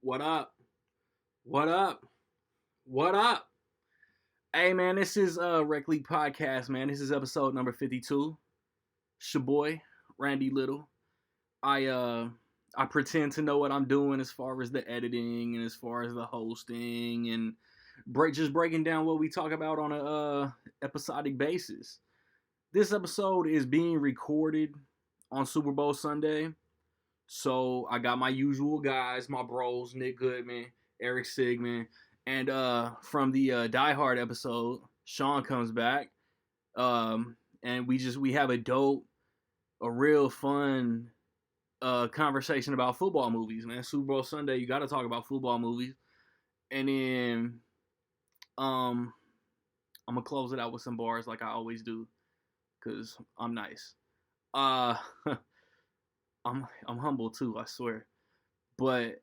What up? What up? What up? Hey man, this is Rec League Podcast, man. This is episode number 52. It's your boy, Randy Little. I pretend to know what I'm doing as far as the editing and as far as the hosting and just breaking down what we talk about on a episodic basis. This episode is being recorded on Super Bowl Sunday. So I got my usual guys, my bros, Nick Goodman, Eric Sigmund, and from the Die Hard episode, Sean comes back, and we have a real fun conversation about football movies, man. Super Bowl Sunday, you got to talk about football movies, and then I'm gonna close it out with some bars like I always do, cause I'm nice. I'm humble too, I swear. But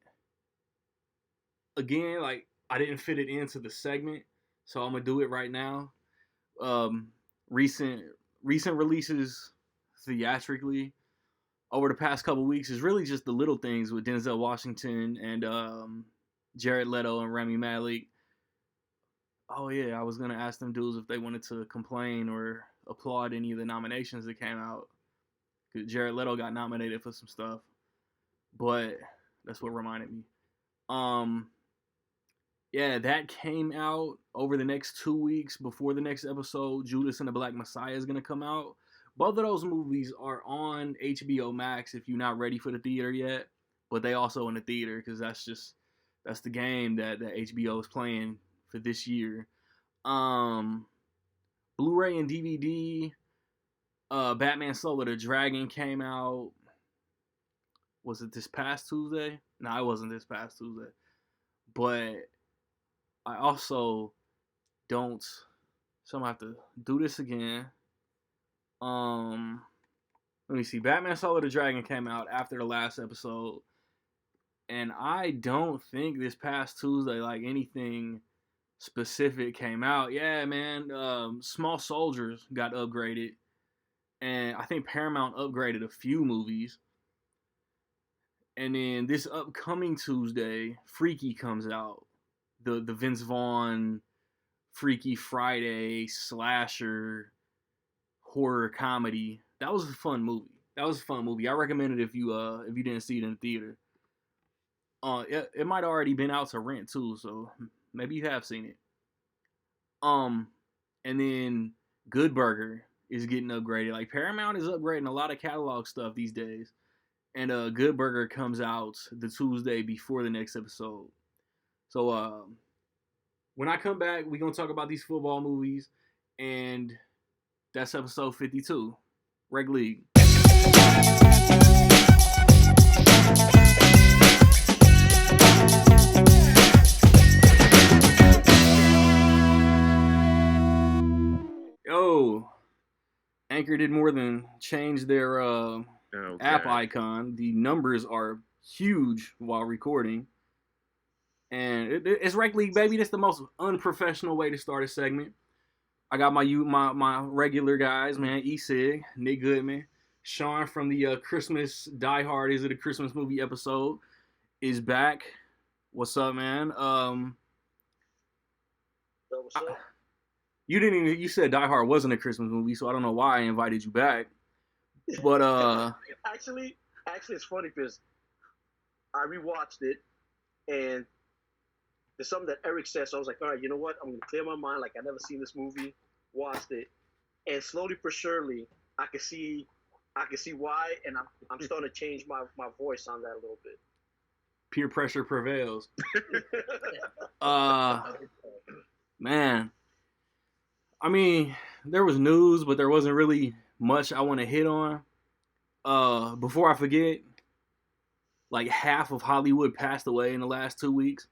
again, like I didn't fit it into the segment, so I'm gonna do it right now. Recent releases theatrically over the past couple weeks is really just the little things with Denzel Washington and Jared Leto and Rami Malek. Oh yeah, I was gonna ask them dudes if they wanted to complain or applaud any of the nominations that came out. Jared Leto got nominated for some stuff, but that's what reminded me. Yeah, that came out over the next 2 weeks before the next episode. Judas and the Black Messiah is gonna come out. Both of those movies are on HBO Max if you're not ready for the theater yet, but they also in the theater because that's the game that HBO is playing for this year. Blu-ray and DVD. Batman Soul of the Dragon came out. Was it this past Tuesday? No, it wasn't this past Tuesday. But I also don't. So I'm gonna have to do this again. Let me see. Batman Soul of the Dragon came out after the last episode, and I don't think this past Tuesday like anything specific came out. Yeah, man. Small Soldiers got upgraded. And I think Paramount upgraded a few movies. And then this upcoming Tuesday, Freaky comes out. The Vince Vaughn Freaky Friday slasher horror comedy. That was a fun movie. I recommend it if you didn't see it in the theater. It might have already been out to rent too, so maybe you have seen it. And then Good Burger is getting upgraded. Like Paramount is upgrading a lot of catalog stuff these days. And Good Burger comes out the Tuesday before the next episode. So when I come back, we're going to talk about these football movies. And that's episode 52. Reg League. Yo. Anchor did more than change their app icon. The numbers are huge while recording. And it's Rec League, baby. That's the most unprofessional way to start a segment. I got my regular guys, man. E-Sig, Nick Goodman. Sean from the Christmas Die Hard, Is It a Christmas Movie episode, is back. What's up, man? What's up? You said Die Hard wasn't a Christmas movie, so I don't know why I invited you back. But actually it's funny because I rewatched it and there's something that Eric said, so I was like, all right, you know what? I'm gonna clear my mind like I never seen this movie, watched it, and slowly but surely I can see why, and I'm starting to change my voice on that a little bit. Peer pressure prevails. Man. I mean, there was news, but there wasn't really much I want to hit on. Before I forget, like half of Hollywood passed away in the last 2 weeks.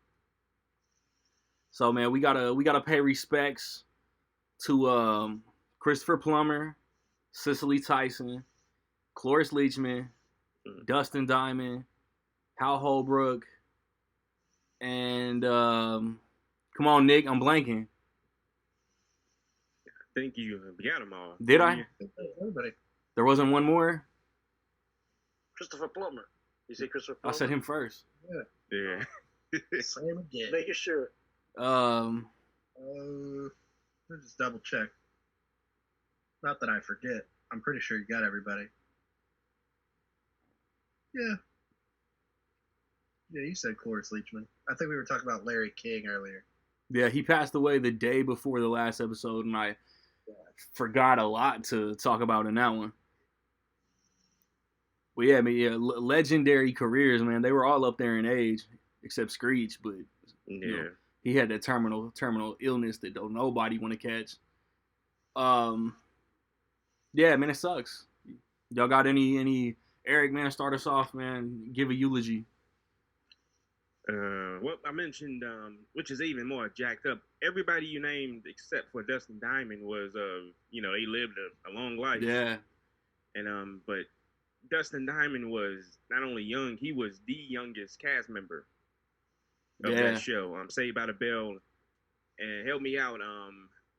So man, we gotta pay respects to Christopher Plummer, Cicely Tyson, Cloris Leachman, Dustin Diamond, Hal Holbrook, and come on, Nick, I'm blanking. Think you got them all. Did I? There wasn't one more? Christopher Plummer. You say Christopher Plummer? I said him first. Yeah. Same again. Making sure. Let's just double check. Not that I forget. I'm pretty sure you got everybody. Yeah. Yeah, you said Cloris Leachman. I think we were talking about Larry King earlier. Yeah, he passed away the day before the last episode, and I forgot a lot to talk about in that one. Well, yeah, I mean, legendary careers, man. They were all up there in age, except Screech, but he had that terminal illness that don't nobody want to catch. Yeah, man, it sucks. Y'all got any Eric, man? Start us off, man. Give a eulogy. Well, I mentioned, which is even more jacked up. Everybody you named except for Dustin Diamond was, they lived a long life. Yeah. And but Dustin Diamond was not only young, he was the youngest cast member of that show. Saved by the Bell, and help me out.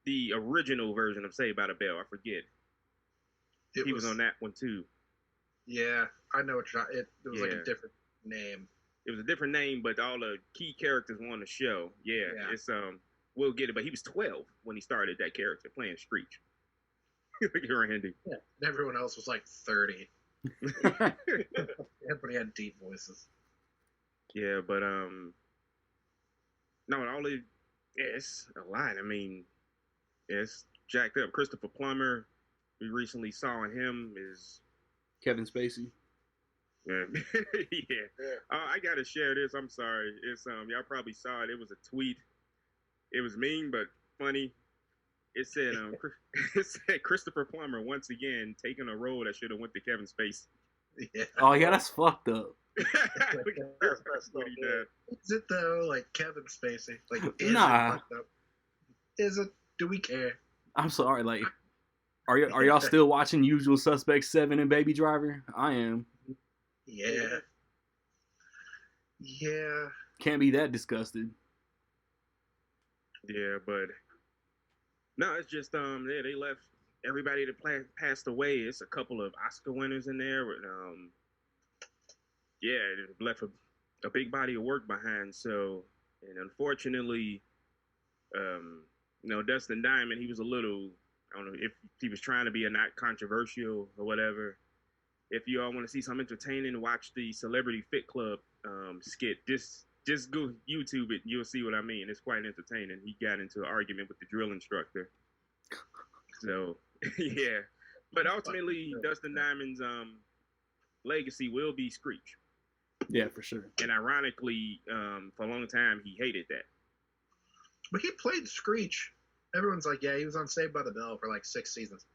The original version of Saved by the Bell, I forget. He was on that one too. Yeah, I know what you're. It was like a different name. It was a different name, but all the key characters were on the show. Yeah, it's we'll get it. But he was 12 when he started that character playing Screech. Randy. Yeah, and everyone else was like 30. Everybody had deep voices. Yeah, but no, it's a lot. I mean, it's jacked up. Christopher Plummer, we recently saw him is Kevin Spacey. Yeah. I gotta share this. I'm sorry. It's y'all probably saw it. It was a tweet. It was mean but funny. It said it said Christopher Plummer once again taking a role that should have went to Kevin Spacey. Yeah. Oh yeah, that's fucked up. That's what he did. Is it though? Like Kevin Spacey? Like is nah. It fucked up? Is it? Do we care? I'm sorry. Like, are y'all still watching Usual Suspects 7 and Baby Driver? I am. Yeah. Yeah. Can't be that disgusted. Yeah, but no, it's just they left everybody that passed away. It's a couple of Oscar winners in there. It left a big body of work behind. So, and unfortunately, Dustin Diamond, he was a little, I don't know if he was trying to be not controversial or whatever. If you all want to see something entertaining, watch the Celebrity Fit Club skit. Just go YouTube it. You'll see what I mean. It's quite entertaining. He got into an argument with the drill instructor. So, yeah. But ultimately, Dustin Diamond's legacy will be Screech. Yeah, for sure. And ironically, for a long time, he hated that. But he played Screech. Everyone's like, yeah, he was on Saved by the Bell for like 6 seasons.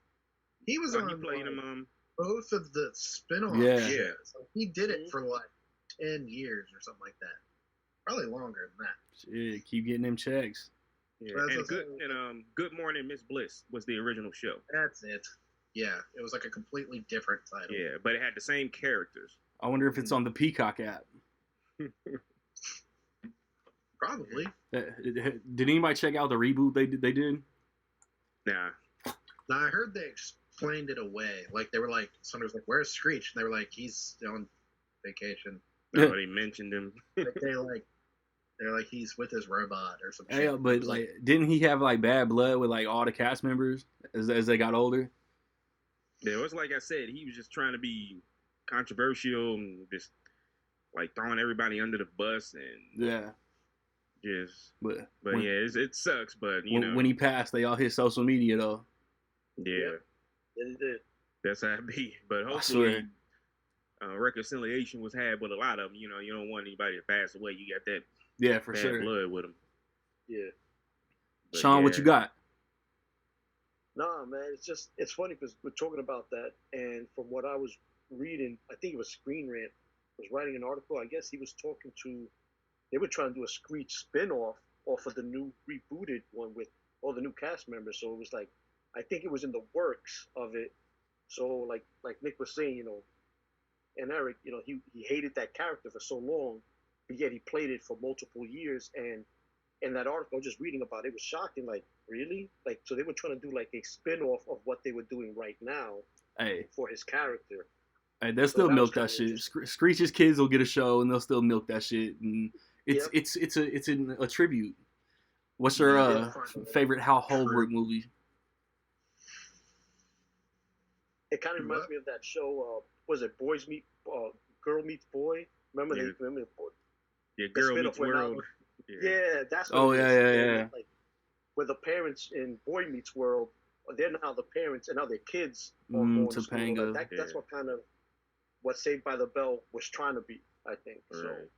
He was on. He played him. Both of the spin-offs. Yeah. So he did it for like 10 years or something like that. Probably longer than that. Shit, keep getting them checks. Yeah. And Good Morning Miss Bliss was the original show. That's it. Yeah, it was like a completely different title. Yeah, but it had the same characters. I wonder if it's on the Peacock app. Probably. Did anybody check out the reboot they did? Nah. Now, I heard they explained it away. Like, they were like, somebody was like, where's Screech? And they were like, he's on vacation. Nobody mentioned him. They're like, he's with his robot or something. Yeah, but like, didn't he have like bad blood with like all the cast members as they got older? Yeah, it was like I said, he was just trying to be controversial and just like throwing everybody under the bus and but yeah, it sucks. But when he passed, they all hit social media though. Yeah, it did. That's how it be. But hopefully, reconciliation was had with a lot of them. You don't want anybody to pass away. You got that. Yeah, for bad sure. Blood with them. Yeah. But Sean, what you got? Nah, man, it's funny because we're talking about that, and from what I was reading, I think it was Screen Rant was writing an article. I guess he was talking to. They were trying to do a Screech spin-off off of the new rebooted one with all the new cast members. So it was like, I think it was in the works of it. So like Nick was saying, and Eric, he hated that character for so long, but yet he played it for multiple years. And in that article I was just reading about, it was shocking. Like, really? Like, so they were trying to do like a spin-off of what they were doing right now for his character. Hey, they'll still milk that shit. Screech's kids will get a show, and they'll still milk that shit. And It's Yep. it's a tribute. What's Yeah, your Yeah. favorite Hal True. Holbrook movie? It kind of reminds me of that show. Was it Boys Meet Girl Meets Boy? Remember Yeah. remember Yeah, the Girl spin-off Meets where now- World. Yeah, that's what Oh it yeah, is. yeah, And, yeah. like where the parents in Boy Meets World, they're now the parents and now their kids are going to school. Like Topanga. that's Yeah. what kind of what Saved by the Bell was trying to be, I think. So Right.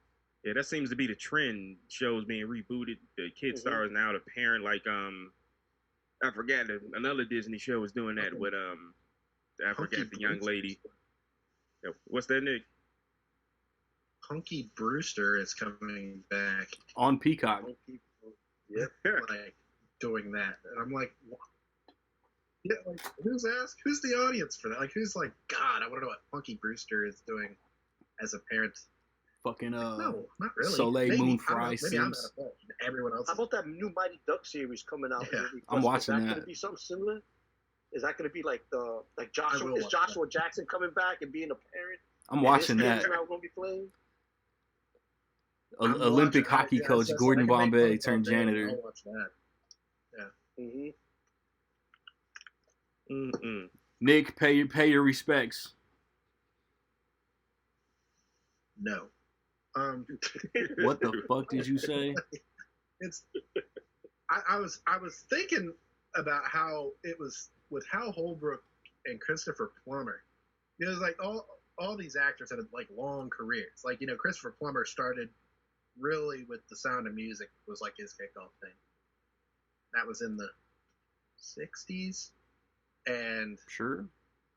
Yeah, that seems to be the trend. Shows being rebooted. The kid Mhm. star is now the parent. Like I forgot another Disney show was doing that with I forgot the young lady. Yeah, what's that, Nick? Punky Brewster is coming back, On Peacock. yeah, like doing that, and I'm like, what? Yeah, like who's asked? Who's the audience for that? Like, who's like, God, I want to know what Punky Brewster is doing as a parent. Fucking No, not really. Soleil maybe, Moon I don't know, Frye maybe I'm Sims. not a fan. Everyone else. how about that new Mighty Duck series coming out? Yeah. I'm watching Is that that. going to be something similar? Is that going to be like I Joshua? will Is watch Joshua Jackson coming back and being a parent? I'm And watching his that. kids now going to be playing. I'm Olympic watching- hockey yeah, coach so Gordon I can make Bombay phone turned calls, man. janitor. I'll watch that. Mm-hmm. Mm-mm. Nick, pay your respects. No. What the fuck did you say? It's. I was thinking about how it was with Hal Holbrook and Christopher Plummer. It was like all these actors had like long careers. Like Christopher Plummer started really with The Sound of Music was like his kickoff thing. That was in the '60s, and Sure.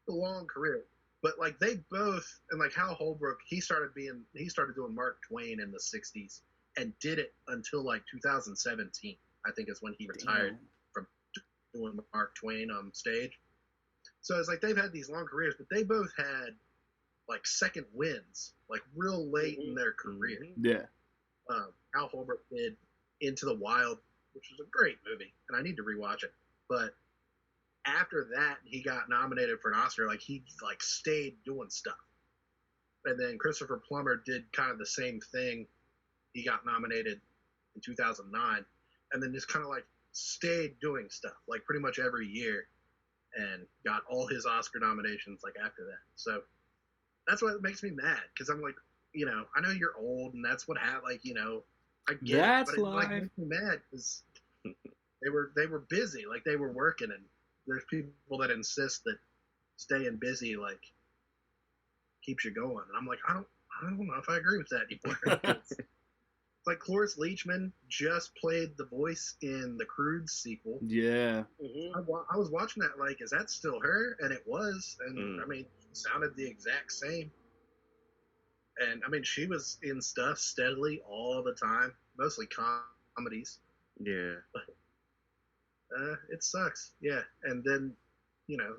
a long career. But like they both, and like Hal Holbrook, he started doing Mark Twain in the '60s and did it until like 2017. I think is when he retired from doing Mark Twain on stage. So it's like they've had these long careers, but they both had like second wins, like real late in their career. Yeah. Hal Holbrook did Into the Wild, which was a great movie, and I need to rewatch it. But after that, he got nominated for an Oscar. Like he like stayed doing stuff, and then Christopher Plummer did kind of the same thing. He got nominated in 2009, and then just kind of like stayed doing stuff, like pretty much every year, and got all his Oscar nominations like after that. So that's what makes me mad, because I'm like, I know you're old, and that's what like I get That's it, but it like life. makes me mad because they were busy, like they were working, and there's people that insist that staying busy like keeps you going, and I'm like, I don't know if I agree with that anymore. Like Cloris Leachman just played the voice in the Croods sequel. Yeah. Mm-hmm. I was watching that like, is that still her? And it was, and I mean, it sounded the exact same. And I mean, she was in stuff steadily all the time, mostly comedies. Yeah. It sucks. Yeah. And then,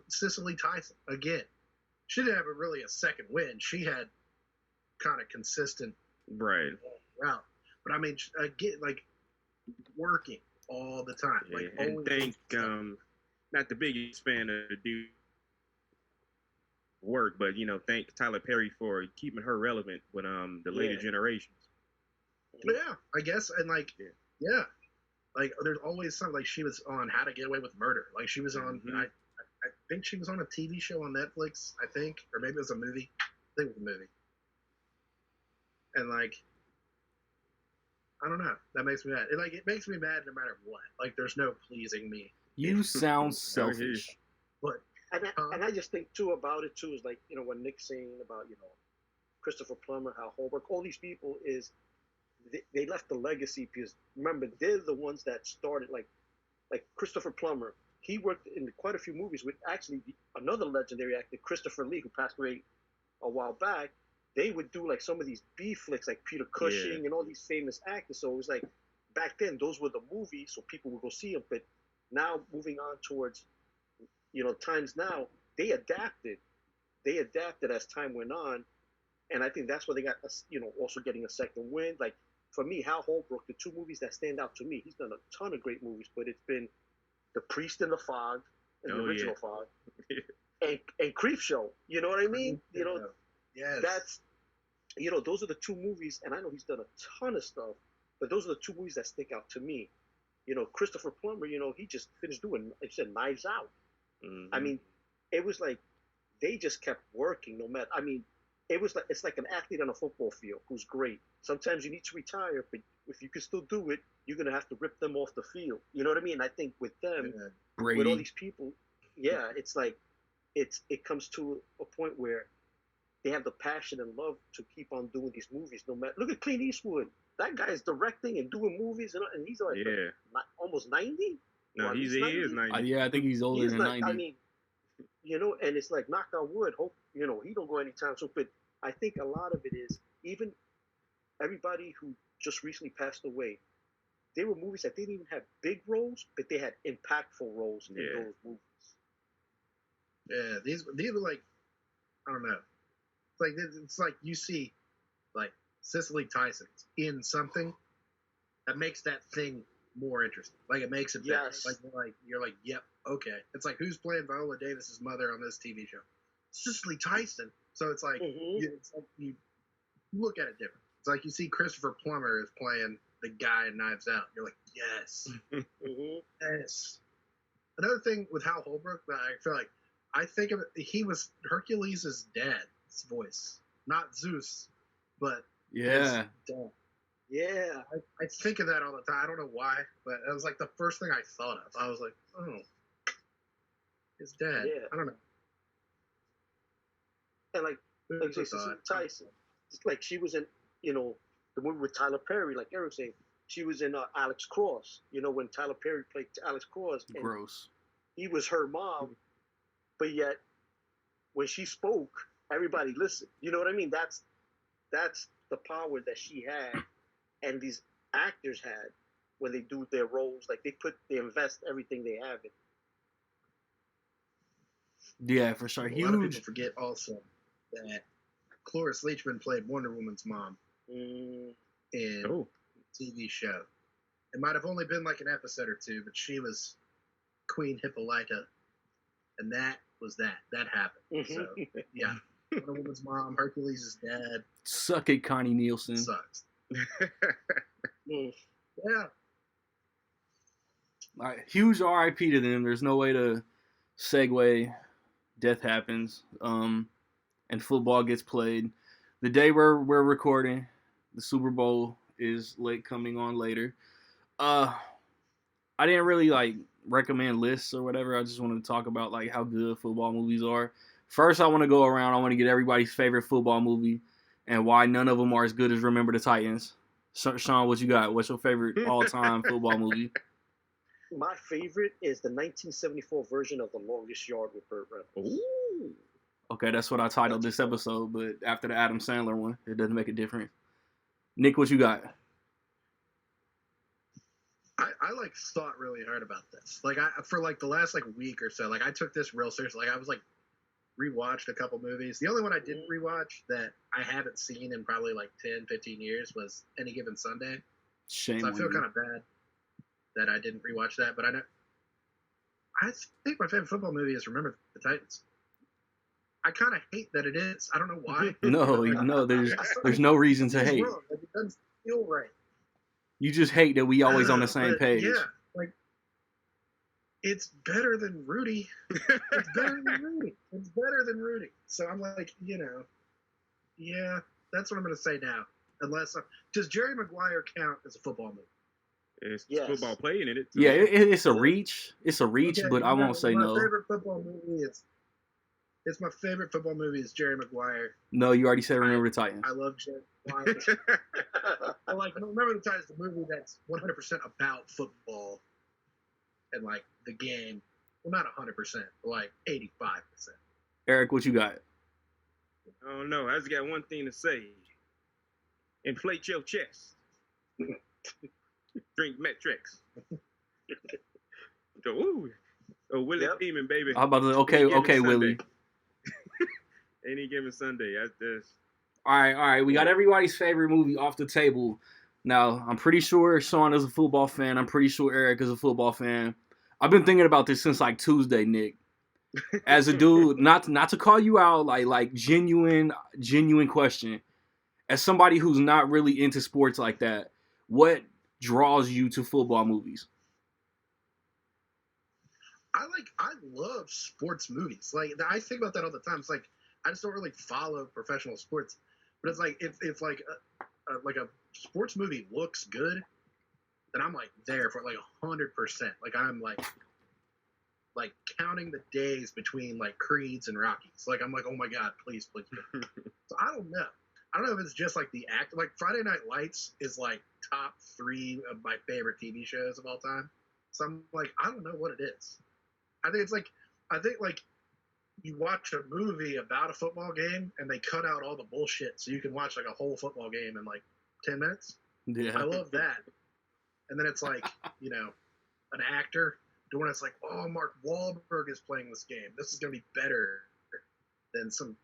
Cicely Tyson again. She didn't have really a second win. She had kind of consistent Right. route. But I mean, again, like working all the time. Yeah. Like And always thank doing not the biggest fan of the dude work, but thank Tyler Perry for keeping her relevant with the later generations. stuff. Yeah, I guess, and like yeah. Like there's always something, like she was on How to Get Away with Murder. Like she was on I think she was on a TV show on Netflix, I think, or maybe it was a movie. I think it was a movie. And like, I don't know. That makes me mad. It makes me mad no matter what. Like there's no pleasing me. You sound selfish. But And I just think too about it too is like when Nick's saying about Christopher Plummer, Hal Holbrook, all these people is they left the legacy, because remember they're the ones that started like Christopher Plummer. He worked in quite a few movies with actually another legendary actor, Christopher Lee, who passed away a while back. They would do like some of these B flicks like Peter Cushing and all these famous actors. So it was like back then those were the movies, so people would go see them. But now moving on towards times now, they adapted as time went on, and I think that's where they got also getting a second win. Like for me, Hal Holbrook, the two movies that stand out to me, he's done a ton of great movies, but it's been The Priest in the Fog, and the original Fog, and Creepshow. You know what I mean? yes. those are the two movies, and I know he's done a ton of stuff, but those are the two movies that stick out to me. Christopher Plummer, he just finished doing, like you said, Knives Out. Mm-hmm. I mean, it was like they just kept working no matter. I mean, it's like an athlete on a football field who's great. Sometimes you need to retire, but if you can still do it, you're gonna have to rip them off the field. You know what I mean? I think with them, Brady. with all these people, yeah, it's like it comes to a point where they have the passion and love to keep on doing these movies. No matter, look at Clint Eastwood. That guy is directing and doing movies, and he's like almost 90. No, he is 90. Yeah, I think he's older than 90. I mean, and it's like, knock on wood, hope he don't go anytime soon. But I think a lot of it is even everybody who just recently passed away. They were movies that didn't even have big roles, but they had impactful roles in those movies. Yeah, these were like, I don't know. It's like you see, like, Cicely Tyson in something that makes that thing more interesting. Like, it makes it better. Yes. Like you're like, yep, okay. It's like, who's playing Viola Davis's mother on this TV show? Cicely Tyson. So it's like, you look at it different. It's like you see Christopher Plummer is playing the guy in Knives Out. You're like, yes. Yes. Another thing with Hal Holbrook that I feel like, I think of it, he was Hercules' dad's voice. Not Zeus, but his dad. Yeah. I think of that all the time. I don't know why, but it was like the first thing I thought of. I was like, oh, his dad. Yeah. I don't know. And like Cicely Tyson, it's like she was in, the movie with Tyler Perry, like Eric said. She was in Alex Cross, when Tyler Perry played Alex Cross. And Gross. He was her mom, but yet when she spoke, everybody listened. You know what I mean? That's the power that she had, and these actors had when they do their roles. Like they invest everything they have in. Yeah, for sure. A lot of people forget also that Cloris Leachman played Wonder Woman's mom in a TV show. It might have only been like an episode or two, but she was Queen Hippolyta, and that was that. That happened. So, yeah. Wonder Woman's mom, Hercules' dad. Suck it, Connie Nielsen. Sucks. Yeah. All right, huge RIP to them. There's no way to segue. Death happens, and football gets played. The day we're recording, the Super Bowl is coming on later. I didn't really recommend lists or whatever. I just wanted to talk about how good football movies are. First, I want to go around. I want to get everybody's favorite football movie and why none of them are as good as Remember the Titans. Sean, what you got? What's your favorite all-time football movie? My favorite is the 1974 version of The Longest Yard with Burt Reynolds. Ooh. Okay, that's what I titled this episode, but after the Adam Sandler one, it doesn't make a difference. Nick, what you got? I thought really hard about this. For the last week or so, I took this real seriously. I was rewatched a couple movies. The only one I didn't rewatch that I haven't seen in probably 10, 15 years was Any Given Sunday. Shame so I on feel you. kind of bad that I didn't rewatch that, but I think my favorite football movie is Remember the Titans. I kind of hate that it is. I don't know why. No, there's no reason to hate. Wrong. It doesn't feel right. You just hate that we always on the same page. Yeah, it's better than Rudy. It's better than Rudy. So I'm yeah, that's what I'm going to say now. Does Jerry Maguire count as a football movie? It's football playing in it. Too. Yeah, it's a reach. It's a reach, Okay, but I won't say no. My favorite football movie it's my favorite football movie is Jerry Maguire. No, you already said Remember the Titans. I love Jerry Maguire. I Remember the Titans, the movie that's 100% about football and the game. Well, not 100%, but 85%. Eric, what you got? I don't know. I just got one thing to say. Inflate your chest. Drink Metrix. Ooh. Oh, Willie Demon, baby. How about the okay, Willie. Any Given Sunday. That's All right. We got everybody's favorite movie off the table. Now, I'm pretty sure Sean is a football fan. I'm pretty sure Eric is a football fan. I've been thinking about this since Tuesday, Nick. As a dude, not to call you out, genuine question. as somebody who's not really into sports like that, what draws you to football movies? I love sports movies. Like I think about that all the time. It's like I just don't really follow professional sports, but it's like if like a sports movie looks good, then I'm like there for like 100%. Like I'm like counting the days between like Creeds and Rockies. Like I'm like, oh my god, please. So I don't know. I don't know if it's just like the act. Like Friday Night Lights is like top 3 of my favorite TV shows of all time. So I'm like, I don't know what it is. I think like you watch a movie about a football game and they cut out all the bullshit so you can watch like a whole football game in like 10 minutes. Yeah. I love that. And then it's like, you know, an actor doing it's like, oh, Mark Wahlberg is playing this game. This is going to be better than some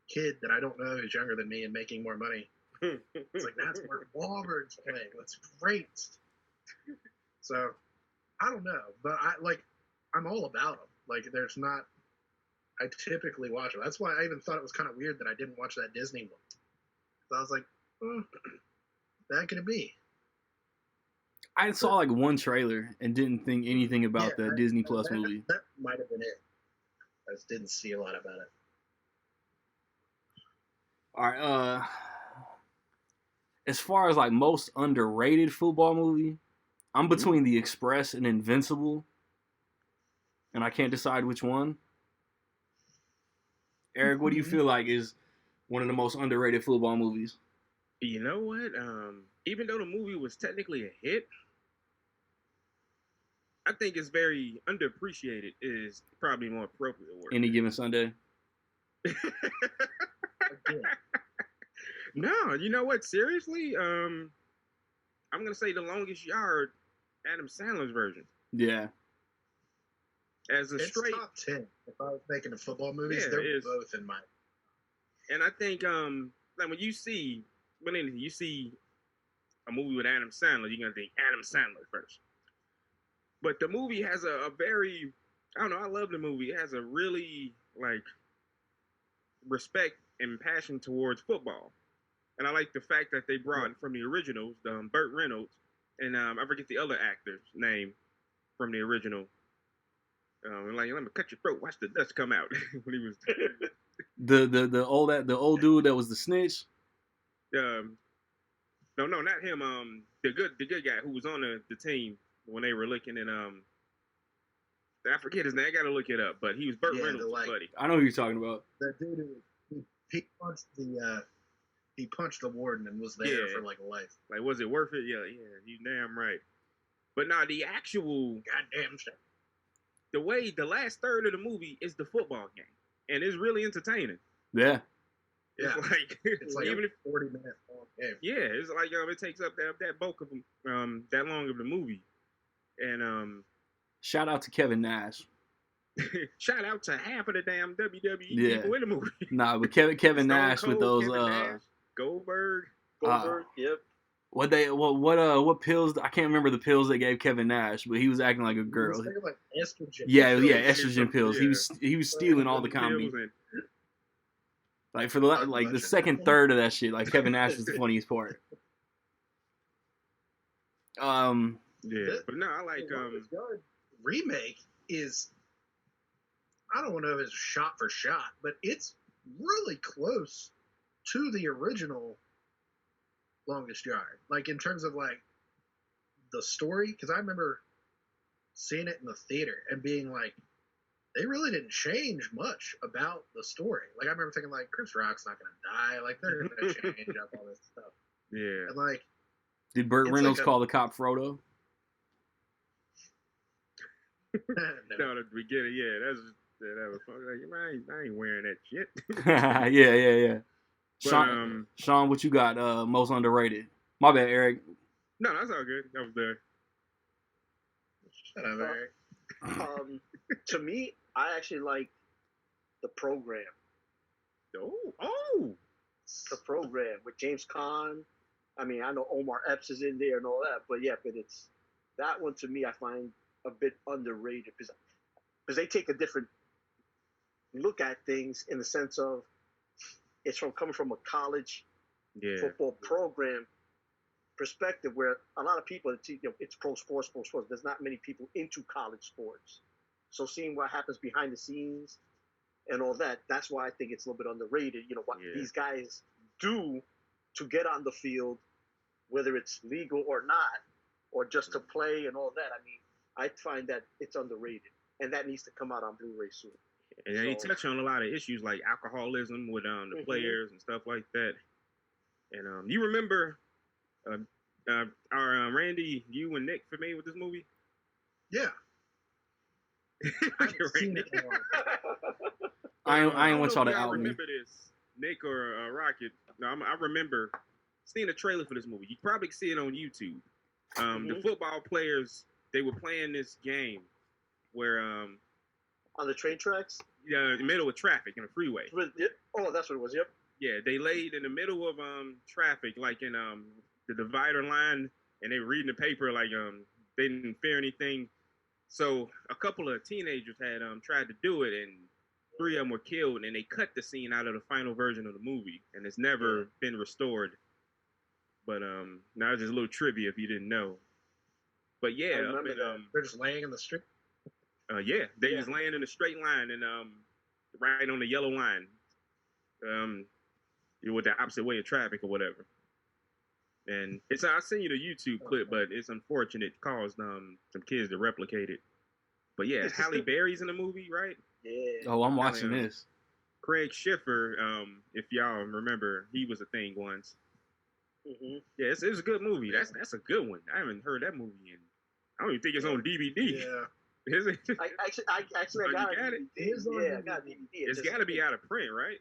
kid that I don't know who's younger than me and making more money. It's like, that's Mark Wahlberg's playing. That's great. So, I don't know. But I'm all about them. Like, there's not, I typically watch them. That's why I even thought it was kind of weird that I didn't watch that Disney one. So I was like, that could it be? I saw like one trailer and didn't think anything about the Disney Plus movie. That might have been it. I just didn't see a lot about it. All right. As far as like most underrated football movie, I'm between The Express and Invincible, and I can't decide which one. Eric, what do you feel like is one of the most underrated football movies? You know what? Even though the movie was technically a hit, I think it's very underappreciated. Is probably more appropriate word. Any Given Sunday. No, you know what? Seriously, I'm gonna say The Longest Yard, Adam Sandler's version. Yeah. As a straight top 10. If I was making a football movies, they're both in my. And I think like when you see a movie with Adam Sandler, you're gonna think Adam Sandler first. But the movie has a very, I don't know, I love the movie. It has a really like respect and passion towards football. And I like the fact that they brought from the originals, Burt Reynolds, and I forget the other actor's name from the original. Like, let me cut your throat, watch the dust come out. When he was the old dude that was the snitch. No, not him. The good guy who was on the team when they were looking at I forget his name. I gotta look it up, but he was Burt Reynolds' buddy. I know who you're talking about. That dude, he punched the warden and was there for like life. Like, was it worth it? Yeah, you damn right. But now the actual goddamn shit. The last third of the movie is the football game, and it's really entertaining. Yeah. It's like even a 40-minute long game. Yeah, it's like it takes up that bulk of that long of the movie, and shout out to Kevin Nash. Shout out to half of the damn WWE people in the movie. Nah, but Kevin Nash with those Nash, Goldberg, yep. What pills? I can't remember the pills they gave Kevin Nash, but he was acting like a girl. He was like estrogen. Yeah, estrogen pills. Yeah. He was stealing all the comedy. Like for the second third of that shit, like Kevin Nash was the funniest part. Yeah, but no, I like remake is. I don't know if it's shot for shot, but it's really close to the original Longest Yard. Like in terms of like the story, because I remember seeing it in the theater and being like, they really didn't change much about the story. Like I remember thinking like, Chris Rock's not gonna die. Like they're gonna change up all this stuff. Yeah. And like, did Burt Reynolds call the cop Frodo? No, at the beginning, that was like, I ain't wearing that shit. yeah. But, Sean, what you got? Most underrated. My bad, Eric. No, that's all good. That was there. Shut up, Eric. To me, I actually like The Program. Oh, The Program with James Caan. I mean, I know Omar Epps is in there and all that, but it's that one to me I find a bit underrated because they take a different look at things in the sense of it's coming from a college Yeah. football program perspective, where a lot of people, it's pro sports. There's not many people into college sports. So seeing what happens behind the scenes and all that, that's why I think it's a little bit underrated. What these guys do to get on the field, whether it's legal or not, or just to play and all that. I mean, I find that it's underrated, and that needs to come out on Blu-ray soon. And they touch on a lot of issues like alcoholism with the players and stuff like that. And you remember our Randy, you and Nick familiar with this movie? Yeah. I haven't seen it in a while. I ain't want y'all to out out me. remember this, Nick or Rocket. No, I remember seeing a trailer for this movie. You probably see it on YouTube. The football players, they were playing this game where on the train tracks? Yeah, in the middle of traffic in a freeway. Oh, that's what it was. Yep. Yeah, they laid in the middle of traffic, like in the divider line, and they were reading the paper like they didn't fear anything. So a couple of teenagers had tried to do it, and 3 of them were killed, and they cut the scene out of the final version of the movie, and it's never been restored. But now it's just a little trivia if you didn't know. But yeah, they're just laying in the street. Yeah, they just laying in a straight line and right on the yellow line. With the opposite way of traffic or whatever. And I'll send you the YouTube clip, but it's unfortunate it caused some kids to replicate it. But yeah, Halle Berry's in the movie, right? Yeah. Oh, I'm watching this. Craig Schiffer, if y'all remember, he was a thing once. Mm-hmm. Yeah, it's a good movie. That's a good one. I haven't heard that movie in. I don't even think it's on DVD. Yeah. Is it? I got it. I got a DVD. It's got to be out of print, right?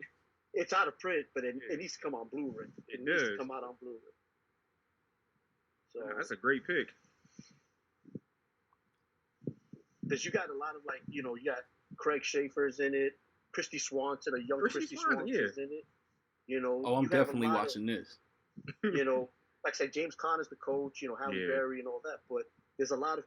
It's out of print, but it needs to come on Blu-ray. It needs to come out on Blu-ray. So that's a great pick. Because you got a lot of you got Craig Schaefer's in it, Christy Swanson, a young Christy Swanson's in it. Oh, I'm definitely watching this. Like I said, James Conner's the coach. Halle Berry and all that. But there's a lot of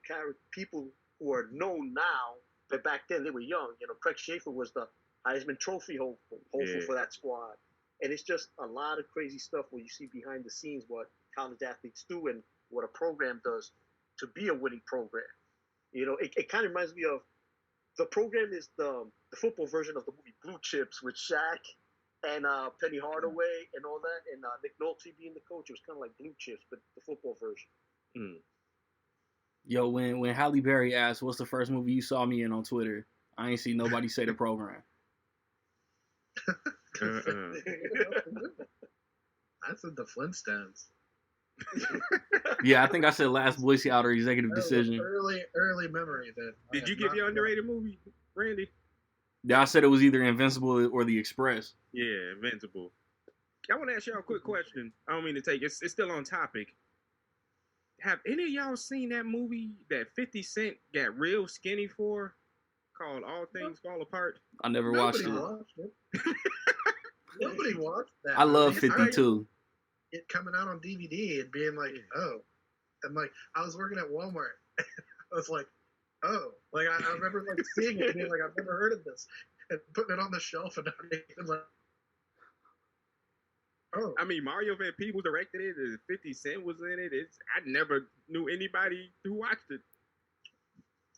people who are known now, but back then they were young. Craig Schaefer was the Heisman Trophy hopeful for that squad. And it's just a lot of crazy stuff where you see behind the scenes what college athletes do and what a program does to be a winning program. It kind of reminds me of the program is the football version of the movie Blue Chips with Shaq and Penny Hardaway and all that, and Nick Nolte being the coach. It was kind of like Blue Chips, but the football version. Yo, when Halle Berry asked, "What's the first movie you saw me in?" on Twitter, I ain't see nobody say the program. That's in the Flintstones. Yeah, I think I said Last Boy Scout or Executive Decision. Early memory. Did you give your underrated movie, Randy? Yeah, I said it was either Invincible or The Express. Yeah, Invincible. I want to ask y'all a quick question. I don't mean to take it's still on topic. Have any of y'all seen that movie that 50 Cent got real skinny for, called All Things Fall Apart? I never watched it. Nobody watched that. I love 52. It coming out on DVD and being like, oh, and like I was working at Walmart. I was like, oh, like I remember like seeing it and being like, I've never heard of this, and putting it on the shelf and not even like, oh. I mean, Mario Van Peebles directed it. 50 Cent was in it. I never knew anybody who watched it.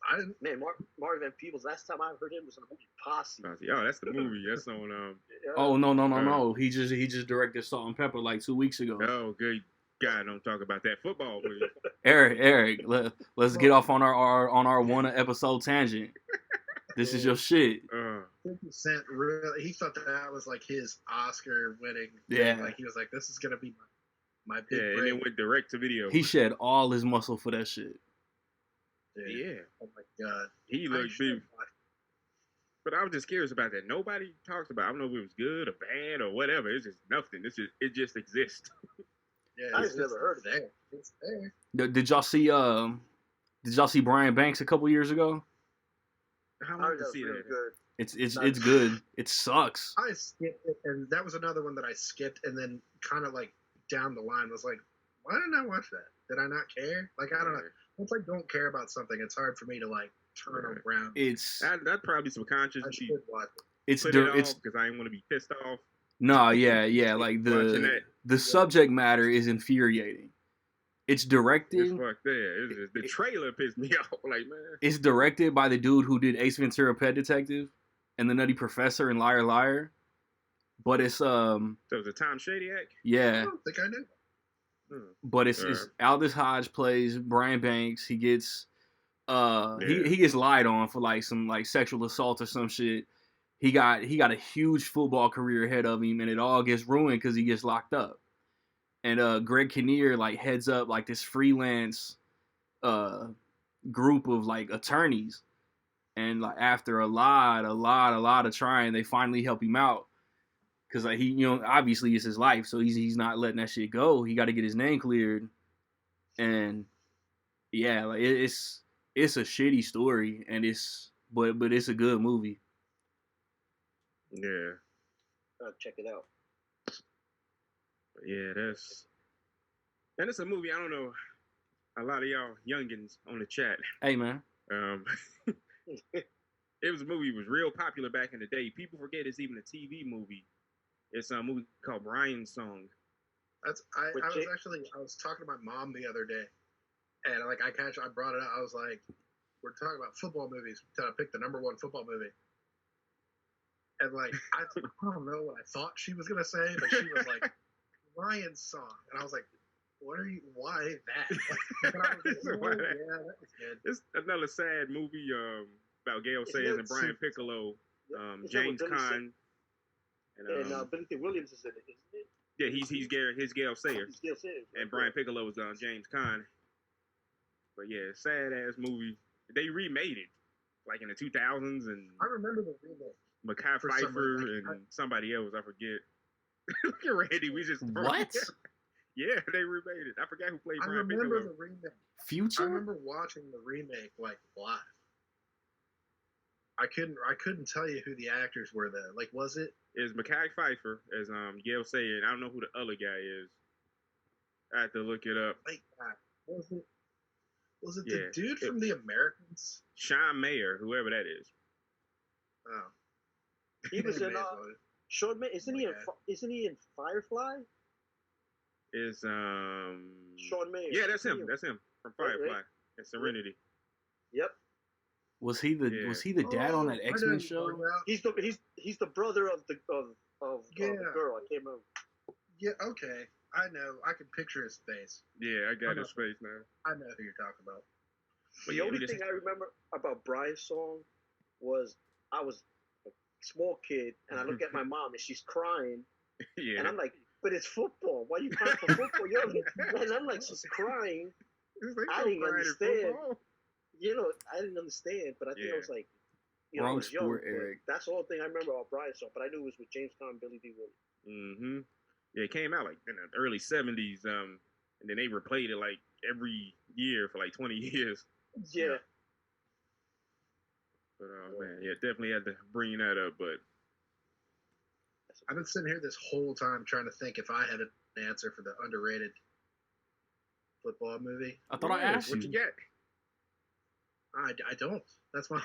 I didn't. Man, Mario Van Peebles. Last time I heard him was in the movie Posse. Oh, that's the movie. That's on. Oh no. He just directed Salt and Pepper like 2 weeks ago. Oh, good God! Don't talk about that football, please. Eric, let's get off on our one episode tangent. This is your shit. 50 Cent really, he thought that was like his Oscar winning. Yeah. Like he was like, this is gonna be my big break. And then went direct to video. He shed all his muscle for that shit. Dude. Yeah. Oh my God. He looked big. But I was just curious about that. Nobody talks about it. I don't know if it was good or bad or whatever. It's just nothing. It just exists. Yeah, I've never heard of that. It's there. Did y'all see Brian Banks a couple years ago? I wanted to see that. Good. It's good. It sucks. I skipped it, and that was another one that I skipped, and then kind of like down the line was like, why didn't I watch that? Did I not care? Like, I don't know. Once I don't care about something, it's hard for me to like turn around. It's that probably subconscious. I should watch it. It's put it off it's because I didn't want to be pissed off. No, yeah. Like Watching that, the subject matter is infuriating. It's it's directed. fucked there. The trailer pissed me off. Like, man. It's directed by the dude who did Ace Ventura: Pet Detective and The Nutty Professor and Liar Liar. But it's So it was a Tom Shadyac? I yeah. don't think I knew. But it's Aldous Hodge plays Brian Banks. He gets he gets lied on for like some like sexual assault or some shit. He got a huge football career ahead of him, and it all gets ruined because he gets locked up. And Greg Kinnear like heads up like this freelance group of like attorneys, and like after a lot of trying, they finally help him out because like he obviously it's his life, so he's not letting that shit go. He got to get his name cleared, and yeah, like it's a shitty story, and but it's a good movie. Yeah. I'll check it out. Yeah, and it's a movie. I don't know. A lot of y'all youngins on the chat. Hey man, it was a movie. It was real popular back in the day. People forget it's even a TV movie. It's a movie called Brian's Song. I was talking to my mom the other day, and like I brought it up. I was like, we're talking about football movies. We're trying to pick the number one football movie. And like I don't know what I thought she was gonna say, but she was like, Ryan's Song, and I was like, why that? Like, yeah, that was good. It's another sad movie about Gail Sayers and Brian Piccolo, James Caan, and Billy Williams is in it, isn't it? Yeah, he's Gail Sayers. He's Gail Sayers. And Brian Piccolo is James Caan. But yeah, sad ass movie. They remade it like in the 2000s, and I remember the remake. Mekhi Phifer and somebody else, I forget. Look at Randy, we just what? Yeah, they remade it. I forgot who played Brian Piccolo. I remember Piccolo. The remake. Future? I remember watching the remake like live. I couldn't tell you who the actors were though. Like, was it? It's Mekhi Phifer as Gail Sayers. I don't know who the other guy is. I have to look it up. Like, was it the dude from The Americans? Sean Mayer, whoever that is. Oh. He was in Short Man. Isn't he in Firefly? Is Sean Mayer. Yeah, that's him. That's him from Firefly and Serenity. Yep. Was he the dad on that X-Men show? He's the brother of the girl. I can't remember. Yeah. Okay. I know. I can picture his face. Yeah, I got his face now. I know who you're talking about. But the only thing I remember about Brian's Song was I was a small kid and I look at my mom and she's crying. Yeah. And I'm like, but it's football. Why are you crying for football? And I'm like, she's crying. I didn't understand. I didn't understand, but I think I was like, wrong I was young. sport, Eric. That's the whole thing I remember about Brian's Song, but I knew it was with James Caan and Billy D. Williams. Mm-hmm. Yeah, it came out like in the early 70s, and then they replayed it like every year for like 20 years. Yeah. But man, yeah, definitely had to bring that up. But I've been sitting here this whole time trying to think if I had an answer for the underrated football movie. I thought I asked what you get. I don't. That's my.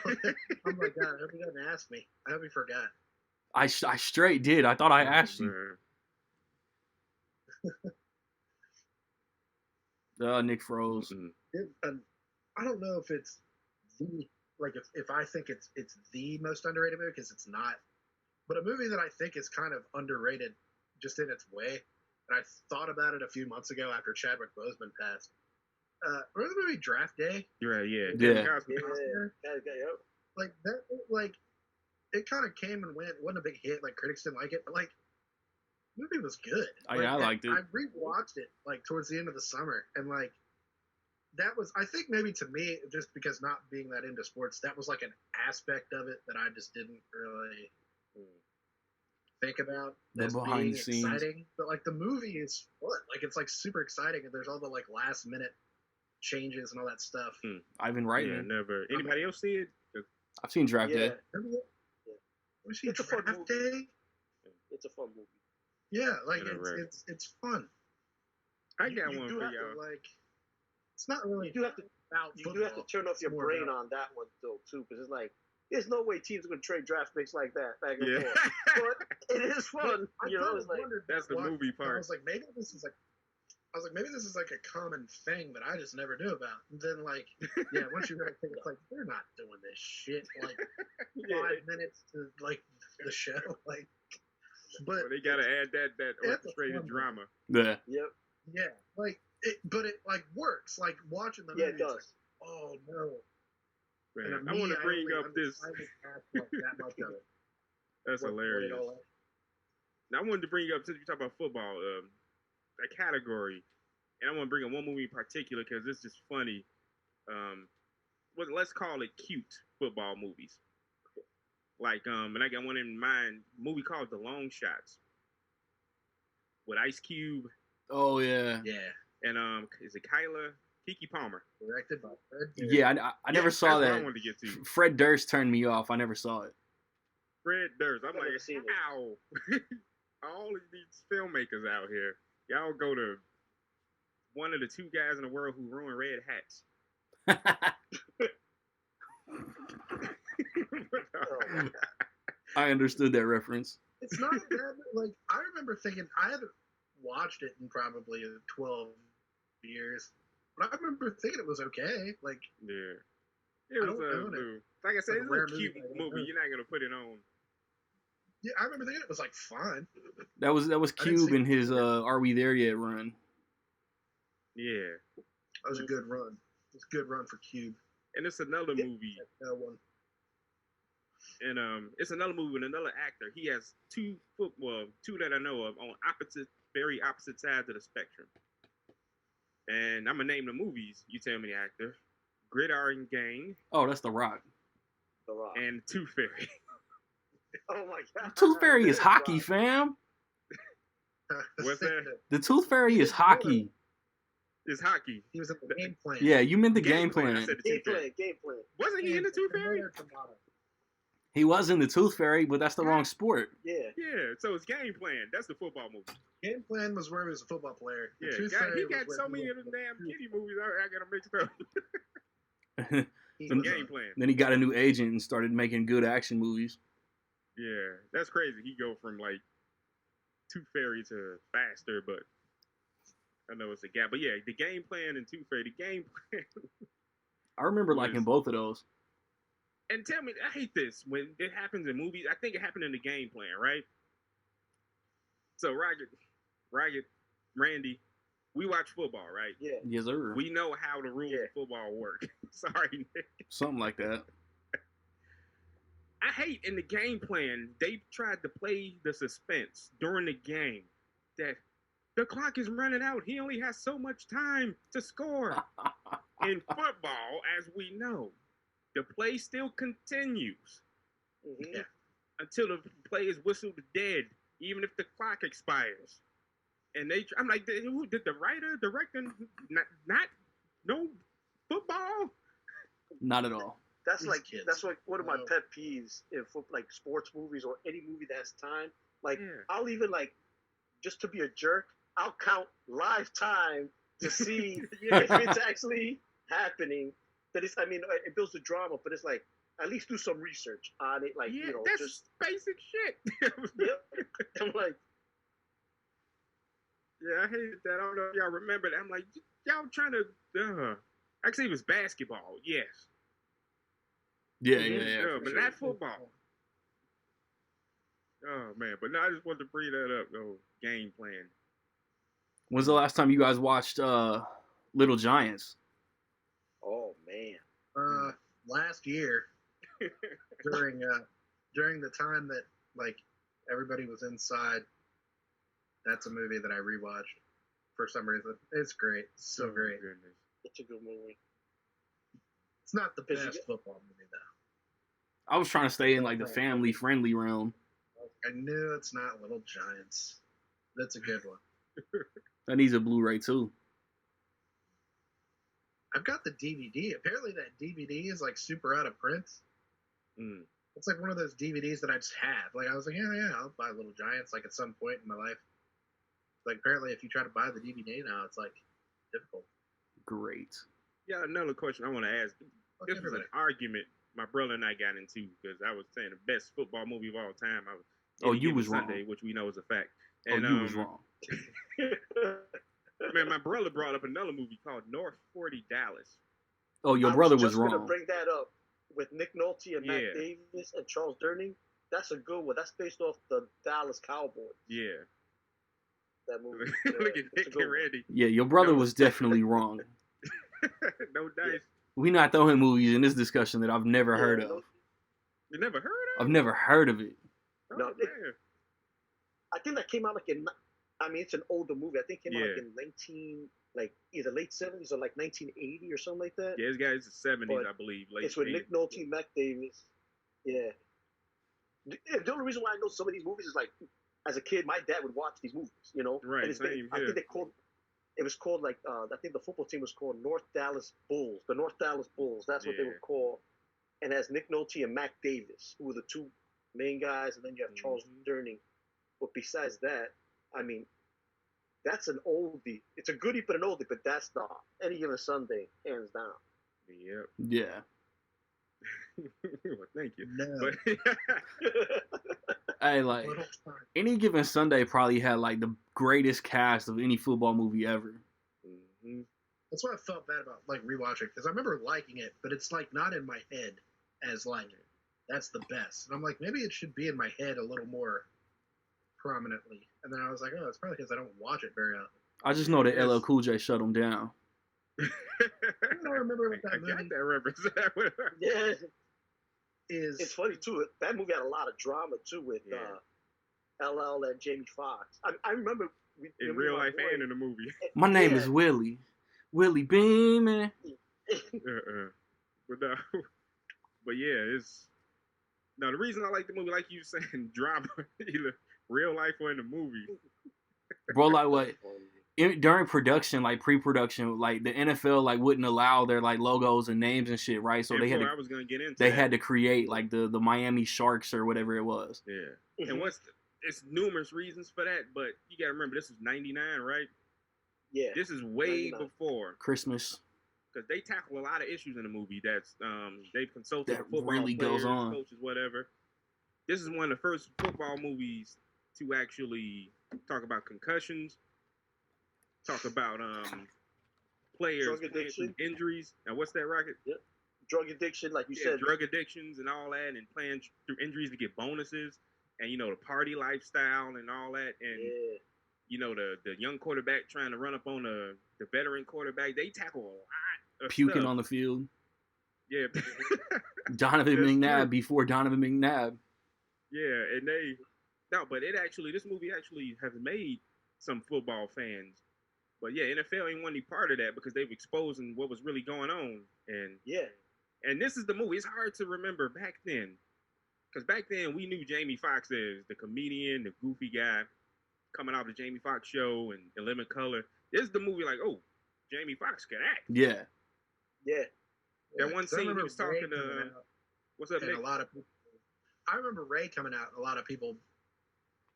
I'm like, God, I hope you didn't ask me. I hope you forgot. I straight did. I thought I asked you. Nick froze. I don't know if it's if I think it's the most underrated movie, because it's not. But a movie that I think is kind of underrated just in its way, and I thought about it a few months ago after Chadwick Boseman passed. Remember the movie Draft Day? You're right, yeah. Like that, it kind of came and went. It wasn't a big hit. Like, critics didn't like it, but like, the movie was good. Yeah, I liked it. I rewatched it like towards the end of the summer, and like, that was, I think maybe to me, just because not being that into sports, that was like an aspect of it that I just didn't really think about the behind being the scenes. Exciting. But like, the movie is fun. Like, it's like super exciting, and there's all the like last minute changes and all that stuff. Ivan Reitman. Yeah, never. Anybody else see it? I've seen Draft Day. It's a fun movie. It's a fun movie. Yeah, like it's fun. I got one for y'all. Like, it's not really. You do have to turn off your brain on that one though too, because it's like there's no way teams are going to trade draft picks like that back and Yeah. forth. But it is fun. I You know, kinda it's like, wondered That's the why- movie I part. was like, maybe this is like a common thing that I just never knew about. And then like, yeah, once you really think it's like they're not doing this shit like 5 minutes to like the show, like. But Well, they gotta add that That's a orchestrated fun drama. Yeah. yep, yeah, like but it like works. Like watching the yeah, movie, it does. it's like, oh no. Man, And I want to bring immediately up this. like that much of it. That's What it hilarious. all is. Now, I wanted to bring up, since you talk about football, a category, and I want to bring up one movie in particular because it's just funny. Let's call it cute football movies. Like, and I got one in mind, movie called The Long Shots with Ice Cube Oh yeah. Yeah, and is it Kiki Palmer? directed by Fred Durst. Yeah, I never saw that's what I that. wanted to get to. Fred Durst turned me off. I never saw it. Fred Durst. I'm I've never like, seen it. how? All of these filmmakers out here, y'all go to one of the two guys in the world who ruin red hats. Oh, I understood that reference. It's not that like I remember thinking I haven't watched it in probably 12 years, but I remember thinking it was okay. Like Yeah. It was I don't own it. like I said, Like a it's a rare little cute movie I don't movie. own. You're not gonna put it on. yeah, I remember thinking it was like fun. That was I didn't Cube see in his it. Are We There Yet run. Yeah. That was a good run. It was a good run for Cube. And it's another movie. That one. And it's another movie with another actor. He has two that I know of on very opposite sides of the spectrum. And I'm gonna name the movies. You tell me the actor. Gridiron Gang Oh, that's The Rock. The Rock. and Tooth Fairy. Oh my god. Tooth Fairy is Good hockey, God. fam. What's that? The Tooth Fairy is hockey. It's hockey. He was in the game plan. Yeah, you meant the game I plan. said the Game Tooth Fairy. plan, game plan. Wasn't he in the Tooth Fairy? He was in the Tooth Fairy, but that's the wrong sport. Yeah. Yeah. So it's Game Plan. That's the football movie. Game plan was where he was a football player. The Yeah. Tooth He Fairy was got where so he many was of them a- damn kitty movies. I got them mixed up. he Then was a- Game Plan. Then he got a new agent and started making good action movies. Yeah, that's crazy. He go from like Tooth Fairy to faster, but I know it's a gap. But yeah, the Game Plan and Tooth Fairy. The Game Plan. I remember Was- liking both of those. And tell me, I hate this when it happens in movies. I think it happened in the Game Plan, right? So Ragged, Randy, we watch football, right? Yeah. Yes, sir. We know how the rules Yeah. of football work. Sorry, Nick. Something like that. I hate in the Game Plan, they tried to play the suspense during the game that the clock is running out. He only has so much time to score. In football, as we know, the play still continues Mm-hmm. Yeah. until the play is whistled dead, even if the clock expires. And I'm like, did the writer, director, not no football? Not at all. That's These like kids. that's like one of my Wow. pet peeves in like sports movies or any movie that has time. Like Yeah. I'll even like just to be a jerk, I'll count live time to see if it's actually happening. That is, I mean, it builds the drama, but it's like at least do some research on it. Like Yeah, you know, that's just basic shit. yep. I'm like, Yeah, I hated that. I don't know if y'all remember that. I'm like, y'all trying to. Actually, it was basketball. Yes. Yeah, Mhm. yeah, yeah. Yeah, for but sure. not football. Oh man, but no, I just wanted to bring that up though. Game Plan. When's the last time you guys watched Little Giants? oh man, Last year during the time that like everybody was inside. That's a movie that I rewatched for some reason. It's great. It's so great. Goodness. it's a good movie. It's not the Did you best get- football movie though. I was trying to stay in like the family friendly realm. I knew it's not Little Giants. That's a good one. That needs a Blu-ray too. I've got the DVD. Apparently that DVD is like super out of print. Mm. It's like one of those DVDs that I just have. Like I was like, yeah, I'll buy Little Giants like at some point in my life. Like apparently if you try to buy the DVD now, it's like difficult. Great. Yeah, another question I want to ask. Fuck This was an everybody. argument my brother and I got into because I was saying the best football movie of all time. I was Oh, Any you Given was Sunday, wrong. which we know is a fact. Oh, And you was wrong. man, my brother brought up another movie called North 40 Dallas. Oh, your I brother was was just gonna wrong. bring that up with Nick Nolte and Matt Yeah. Davis and Charles Durning. That's a good one. That's based off the Dallas Cowboys. Yeah. That movie. Look at it's a Nick good and one. Randy. Yeah, your brother No. was definitely wrong. No dice. We not throwing movies in this discussion that I've never heard no- of. You never heard of I've it? never heard of it. Oh, No, man. I think that came out like in. I mean, it's an older movie. I think it came out Yeah. like in 19, like either late 70s or like 1980 or something like that. Yeah, this guy's the 70s, But I believe. Late It's with 80s. Nick Nolte, Matt Davis. Yeah. The only reason why I know some of these movies is like, as a kid, my dad would watch these movies. You know. Right, And it's same I here. think they called. It was called like I think the football team was called North Dallas Bulls. The North Dallas Bulls. That's what they Yeah. were called. And it has Nick Nolte and Mac Davis, who were the two main guys, and then you have Charles Durning. But besides that, I mean, that's an oldie. It's a goodie, but an oldie. But that's the Any Given Sunday, hands down. Yep. Yeah. Well, thank you. No. But Hey, like Little time. Any Given Sunday probably had like the greatest cast of any football movie ever. Mhm. That's why I felt bad about like rewatching because I remember liking it, but it's like not in my head as like that's the best. And I'm like, maybe it should be in my head a little more prominently. And then I was like, oh, it's probably because I don't watch it very often. I just know that Yes. LL Cool J shut him down. I don't remember what I that got movie that reference. Yeah, is. it's funny too. That movie had a lot of drama too with Yeah. LL and Jamie Foxx. I remember In real life and in the movie. My name Yeah. is Willie. Willie Beeman. But no. But yeah, it's no. The reason I like the movie, like you saying, drama, either real life or in the movie. Bro, like what? During production, like pre-production, like the NFL like wouldn't allow their like logos and names and shit, right? So And they had before to I was gonna get into they that. had to create like the Miami Sharks or whatever it was. Yeah. And it's numerous reasons for that, but you gotta remember this was '99, right? Yeah. This is way 99. before Christmas. because they tackle a lot of issues in the movie that's they've consulted That football really players, goes on. coaches, whatever. This is one of the first football movies to actually talk about concussions, talk about players Drug playing through addiction. injuries. Now what's that, Rocket? Drug addiction, like you Yeah, said. drug addictions and all that, and playing through injuries to get bonuses, and the party lifestyle and all that, and Yeah. the young quarterback trying to run up on the veteran quarterback. They tackle a lot of Puking stuff. on the field. Yeah. Donovan That's McNabb true. before Donovan McNabb. Yeah, and but this movie actually has made some football fans. But yeah, NFL ain't want any part of that because they've exposing what was really going on. And this is the movie. It's hard to remember back then. Because back then we knew Jamie Foxx as the comedian, the goofy guy, coming out of the Jamie Foxx show and The Living Color. This is the movie like, oh, Jamie Foxx can act. Yeah. Yeah. That one scene he remember was Ray talking coming to. out, What's up, and Nick? a lot of people. I remember Ray coming out. And a lot of people,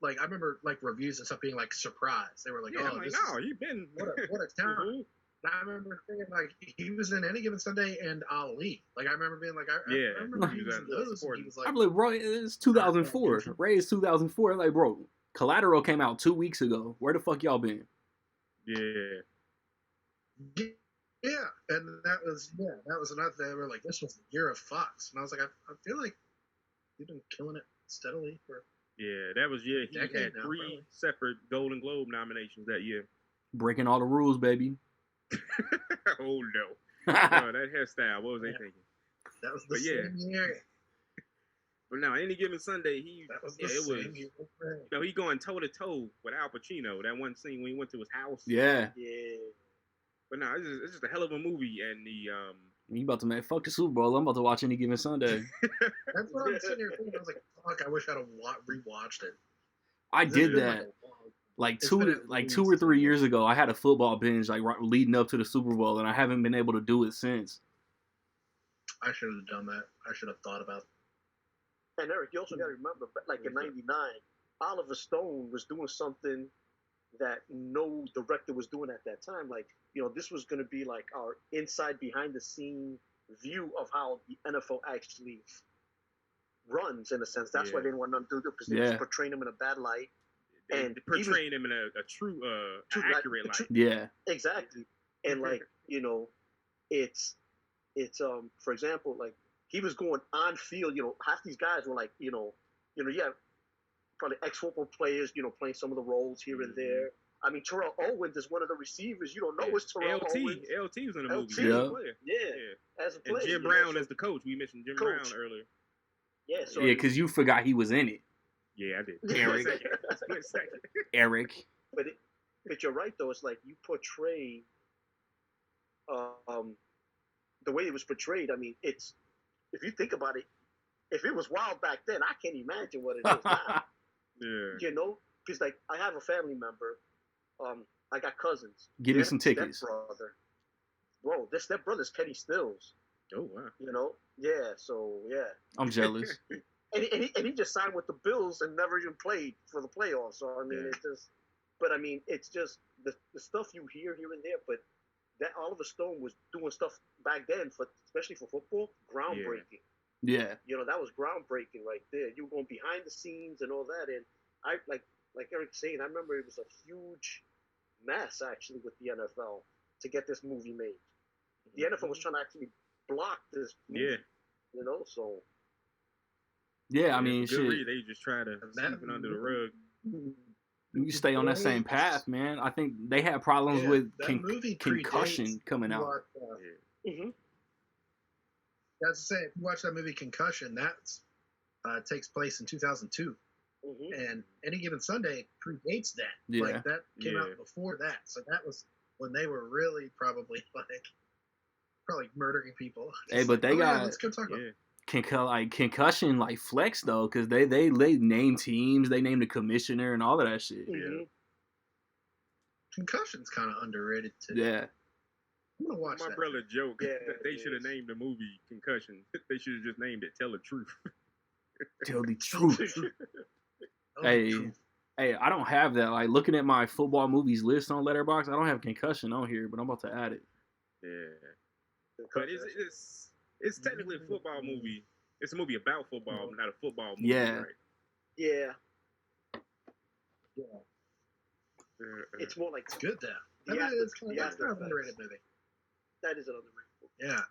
like I remember, like reviews and stuff being like surprised. They were like, Yeah, "Oh, I'm like, this no, is, you've been. what a talent." And I remember thinking like he was in Any Given Sunday and Ali. Like I remember being like, I Yeah, remember he he was was in at those. support. And he was I'm like, like, bro, it's 2004. Ray is 2004. Like, bro, Collateral came out 2 weeks ago. Where the fuck y'all been? Yeah. yeah, and that was another thing. They were like, this was the year of Fox, and I was like, I feel like he's been killing it steadily for. Yeah, that was he Decade had now, 3 probably. separate Golden Globe nominations that year. Breaking all the rules, baby. Oh no. Oh, that hairstyle, what was they thinking? That was the But yeah. same year. But now, Any Given Sunday, That was the it was, same year. he going toe to toe with Al Pacino. That one scene when he went to his house. Yeah. Yeah. But no, it's just a hell of a movie, and the You about to make fuck the Super Bowl. I'm about to watch Any Given Sunday. That's what I'm sitting here thinking. I was like, fuck, I wish I'd have rewatched it. I This did has been that. Like Like It's two, been at like least 2 or 3 2 years years. ago, I had a football binge like leading up to the Super Bowl, and I haven't been able to do it since. I should have done that. I should have thought about. And Eric, you also got to remember, like in '99, Oliver Stone was doing something that no director was doing at that time. Like, this was going to be like our inside behind the scene view of how the NFL actually runs, in a sense. That's why Yeah. they didn't want nothing to do because they Yeah. was portraying him in a bad light. And They portraying him in a true, accurate light. Yeah. Exactly. And like, you know, it's for example, like he was going on field, you know, half these guys were like, you know, yeah, probably ex-football players, you know, playing some of the roles here and there. I mean, Terrell Owens is one of the receivers. You don't know it's Terrell Owens. LT was in the movie. LT. As a Yeah. player. Yeah, as a player. And Jim Brown as the coach. We mentioned Jim Brown earlier. Yeah, so Yeah, because you forgot he was in it. Yeah, I did. Eric. Split second. Eric. But you're right though. It's like you portray, the way it was portrayed. I mean, it's, if you think about it, if it was wild back then, I can't imagine what it is now. Yeah. You know, because like I have a family member. I got cousins. Give me some tickets. Stepbrother. Bro, this stepbrother's Kenny Stills. Oh wow. You know, yeah. So yeah. I'm jealous. And he just signed with the Bills and never even played for the playoffs. So I mean, it's just, but I mean, it's just the stuff you hear here and there. But that Oliver Stone was doing stuff back then, especially for football, groundbreaking. Yeah. You know, that was groundbreaking right there. You were going behind the scenes and all that. And I like Eric saying, I remember it was a huge mess actually with the NFL to get this movie made. The NFL was trying to actually block this movie. Yeah. You know, so. Yeah, I mean, good shit. read. They just try to sweep it under the rug. You stay on that same path, man. I think they had problems with concussion coming out. That's to say, if you watch that movie Concussion, that takes place in 2002. And Any Given Sunday predates that. Yeah. Like, that came out before that. So that was when they were really probably murdering people. Hey, but they got let's go talk about concussion like flex though, because they name teams, they name the commissioner and all of that shit. Concussion's kind of underrated too. Yeah. I'm gonna watch My that. brother joked that they should have named the movie Concussion. They should have just named it Tell the Truth. Tell the truth. Hey, I don't have that. Like, looking at my football movies list on Letterboxd, I don't have Concussion on here, but I'm about to add it. Yeah. But it's technically a football movie. It's a movie about football, not a football movie, right? Yeah. It's more like, it's good though. It's kind of an underrated movie. That is an underrated movie. Yeah.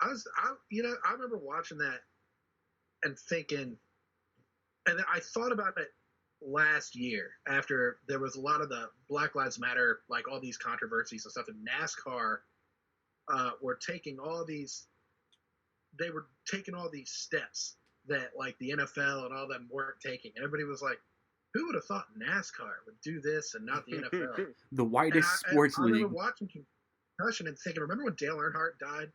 I remember watching that and thinking, and I thought about it last year after there was a lot of the Black Lives Matter, like all these controversies and stuff, and NASCAR were taking all these steps that like the NFL and all them weren't taking. And everybody was like, who would have thought NASCAR would do this and not the NFL? The whitest sports I league. remember watching Concussion and thinking, remember when Dale Earnhardt died?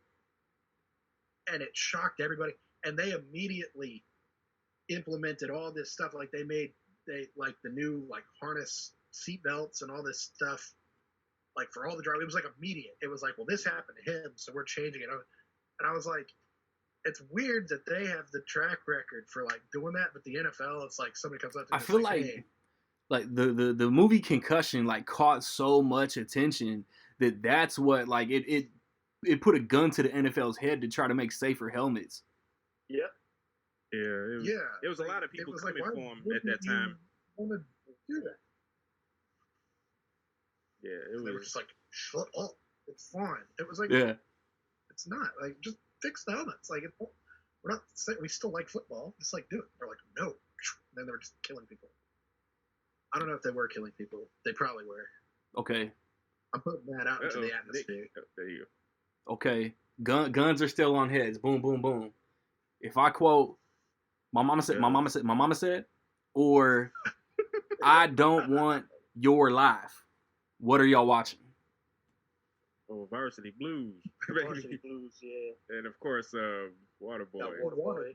And it shocked everybody. And they immediately implemented all this stuff. Like they like the new like harness seatbelts and all this stuff. Like for all the drivers, it was like immediate. It was like, well, this happened to him, so we're changing it. And I was like, it's weird that they have the track record for like doing that, but the NFL, it's like somebody comes up to me. I feel hey. like the movie Concussion like caught so much attention that's what like it put a gun to the NFL's head to try to make safer helmets. Yep. Yeah. It was a lot of people coming for him at that time. Want to do that? Yeah, They were just like, shut up. It's fine. It was like, it's not like just fix the helmets. Like we're not saying we still like football. Just like do it. They're like, no. And then they were just killing people. I don't know if they were killing people. They probably were. Okay. I'm putting that out into the atmosphere. There you go. Okay. Guns are still on heads. Boom, boom, boom. If I quote, my mama said, or I don't want your life. What are y'all watching? Oh, Varsity Blues. Varsity Blues, yeah. And of course, Waterboy. Waterboy.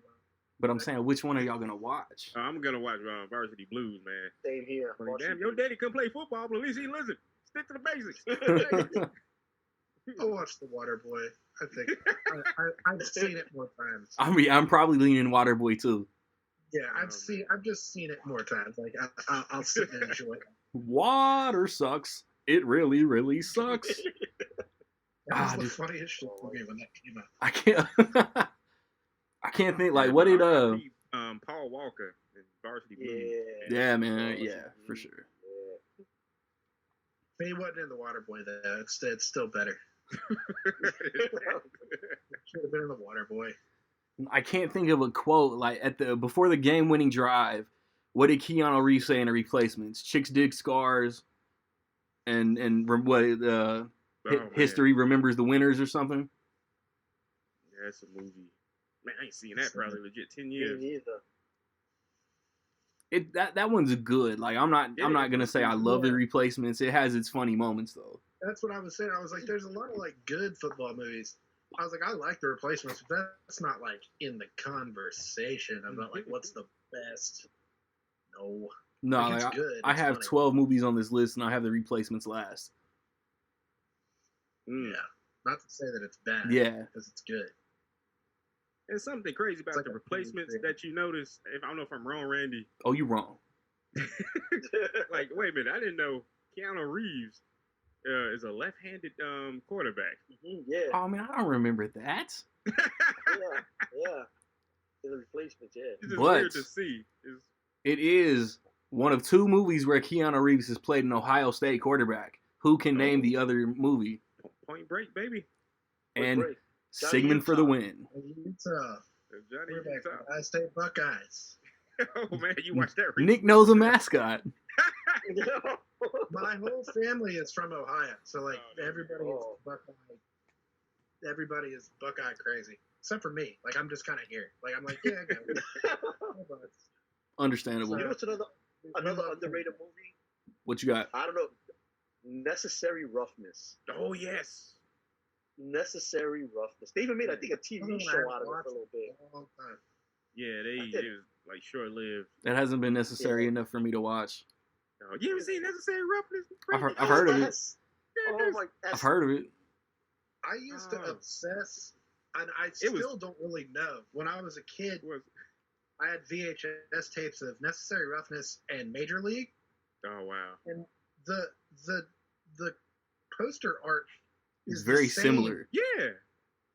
But I'm saying, which one are y'all gonna watch? I'm gonna watch Varsity Blues, man. Same here. Like, damn, your daddy couldn't play football, but at least he listen. Stick to the basics. I'll watch The Waterboy. I think I've seen it more times. I mean, I'm probably leaning Waterboy too. Yeah, I've just seen it more times. Like I'll sit and enjoy it. Water sucks. It really, really sucks. That was Ah, the dude, funniest shit movie when that came out. I can't. I can't think. Like, what did R.I.P. Paul Walker in Varsity Blues. Yeah. Yeah, man. Oh, Yeah, for sure. Yeah. But he wasn't in The Waterboy though. It's still better. Should have been in The Waterboy. I can't think of a quote like at the before the game-winning drive. What did Keanu Reeves say in the replacements? Chicks dig scars, and what history remembers the winners or something. Yeah, it's a movie. Man, I ain't seen that probably legit 10 years. Me neither. That one's good. Like I'm not gonna say I love the replacements. It has its funny moments though. That's what I was saying. I was like, there's a lot of like good football movies. I was like, I like the replacements, but that's not like in the conversation about like what's the best. No. No, Like, like, it's good. I It's have funny. 12 movies on this list, and I have the replacements last. Mm. Yeah. Not to say that it's bad. Yeah. Because it's good. There's something crazy about like the a replacements movie. that you notice. If I don't know if I'm wrong, Randy. Oh, you wrong. Like, wait a minute, I didn't know Keanu Reeves is a left-handed quarterback. Yeah. Oh man, I don't remember that. Yeah. The replacements, yeah. It's just But- weird to see. It's, It is one of two movies where Keanu Reeves has played an Ohio State quarterback. Who can name the other movie? Point Break, baby. And Johnny Sigmund for the Utah. win. Utah. Johnny Quarterback Utah. for the Ohio State Buckeyes. Oh man, you watched that? Nick knows a mascot. My whole family is from Ohio, so like everybody is Oh. Buckeye. Everybody is Buckeye crazy, except for me. Like I'm just kind of here. Like I'm like, yeah, I got it. Understandable. You know what's another underrated movie? What you got? I don't know. Necessary Roughness. Oh yes. Necessary Roughness. They even made, I think, a TV show out of it for a little bit. Long time. Yeah, did. it was like short-lived. That hasn't been necessary enough for me to watch. Oh, you haven't seen Necessary Roughness? I've heard of it. Yes. Oh my! I've heard of it. I used to Oh. obsess, and I still don't really know. When I was a kid, Was I had VHS tapes of Necessary Roughness and Major League, oh wow. and the poster art It's is very the same similar. Yeah.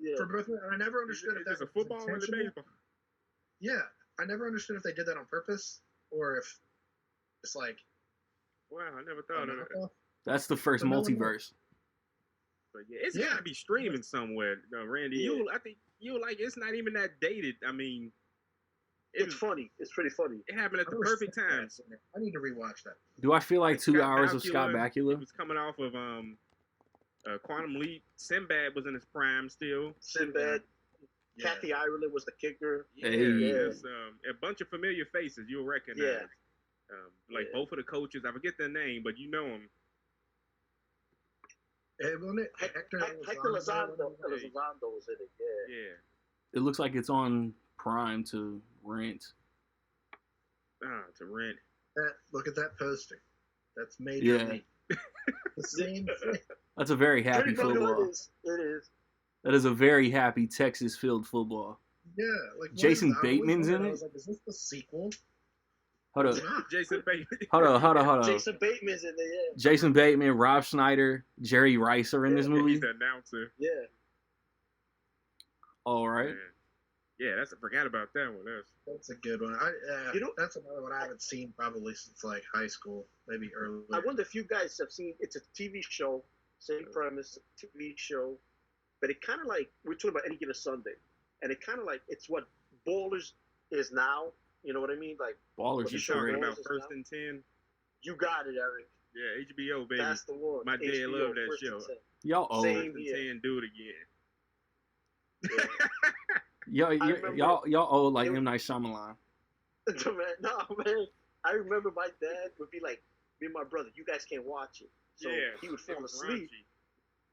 Yeah. for both. And I never understood if There's that a was football and a intentional. baseball. Yeah, I never understood if they did that on purpose or if it's like Wow, I never a thought of it. knockoff. That's the first So no one multiverse. But yeah, it's Yeah. gotta be streaming somewhere, Randy. Yeah. I think you like it's not even that dated. I mean, It's funny. It's pretty funny. it happened at I the wish perfect Scott time. Bakula's in it. I need to rewatch that. Do I feel like 2 Scott hours of Scott He Bakula? was coming off of Quantum Leap. Sinbad was in his prime still. Sinbad. Yeah. Kathy Ireland was the kicker. Yeah, Hey. it's, a bunch of familiar faces you'll recognize. Yeah. Like Yeah. both of the coaches, I forget their name, but you know them. Wasn't it Hector Hector Elizondo Hey. was in it. Yeah. Yeah. It looks like it's on Prime to rent. To rent. Look at that poster. That's Major Yeah. League. The same thing. That's a very happy Pretty much football. It is. That is a very happy Texas-filled football. Yeah, like what Jason is that? I always Bateman's wondered, in I it? was like, is this the sequel? Hold up. It's not. Jason Bateman. Hold on. Jason Bateman's in there. Yeah. Jason Bateman, Rob Schneider, Jerry Rice are in this Yeah, movie. He's the announcer. Yeah. All right. Man. Yeah, I forgot about that one. That's a good one. That's another one I haven't seen probably since like high school, maybe early. I wonder if you guys have seen. It's a TV show, same premise, TV show, but it kind of like we're talking about Any Given Sunday, and it kind of like it's what Ballers is now. You know what I mean? Like Ballers You is talking great. about Balls is First now. and 10? you got it, Eric. Yeah, HBO baby. That's the one. My dad HBO, loved that First and show. 10. Y'all old. Same. First and here. 10, do it again. Yeah. Y'all old like M. Night Shyamalan. Man. I remember my dad would be like, me and my brother, you guys can't watch it. So yeah, he would it fall was asleep. raunchy.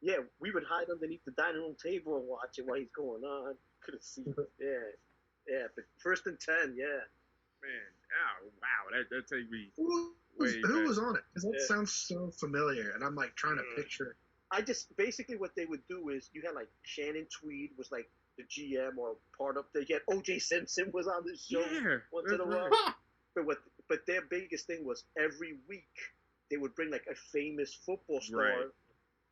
Yeah, we would hide underneath the dining room table and watch it while he's going on. Couldn't see. Yeah. But First and 10, yeah. Man, oh wow, that take me. Who way was back. on it? Because that Yeah. sounds so familiar, and I'm like trying to Mm. picture. I just basically what they would do is you had like Shannon Tweed was like the GM or part of the. You had O.J. Simpson was on the show Yeah, once that's in a while. right. But their biggest thing was every week they would bring like a famous football star Right.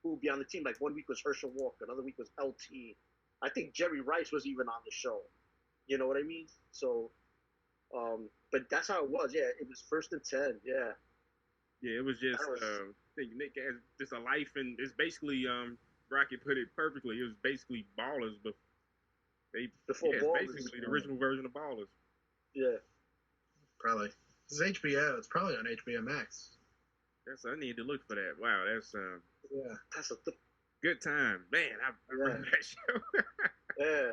who would be on the team. Like one week was Herschel Walker, another week was LT. I think Jerry Rice was even on the show. You know what I mean? So, but that's how it was. Yeah, it was 1st and 10. Yeah. Yeah, it was just I think Nick has just a life, and it's basically Rocky put it perfectly. It was basically Ballers, but Before it's Ballers. basically the original version of Ballers. Yeah. Probably. It's HBO. It's probably on HBO Max. I need to look for that. Wow, that's Yeah. That's a good time, man. I remember that show. yeah.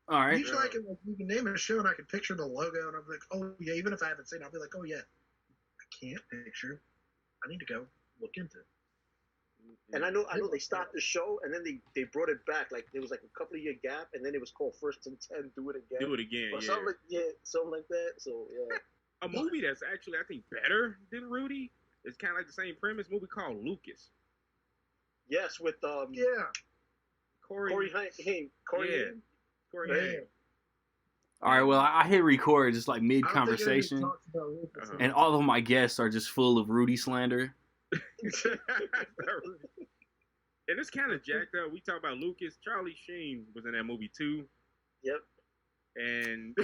All right. Usually I can, like, you can name a show and I can picture the logo and I'm like, oh yeah, even if I haven't seen it, I'll be like, oh yeah. I can't picture. I need to go look into it. And I know they stopped the show and then they brought it back. Like there was like a couple of year gap and then it was called 1st and 10. Do it again. Do it again. Or Yeah. something like that. So yeah. A movie that's actually I think better than Rudy. It's kind of like the same premise. Movie called Lucas. Yes, with Yeah. Corey Haim. Corey Haim. All right. Well, I hit record just like mid I don't think anybody conversation, talks about Lucas. Uh-huh. and all of my guests are just full of Rudy slander. And it's kind of jacked up. We talk about Lucas. Charlie Sheen was in that movie too. Yep. And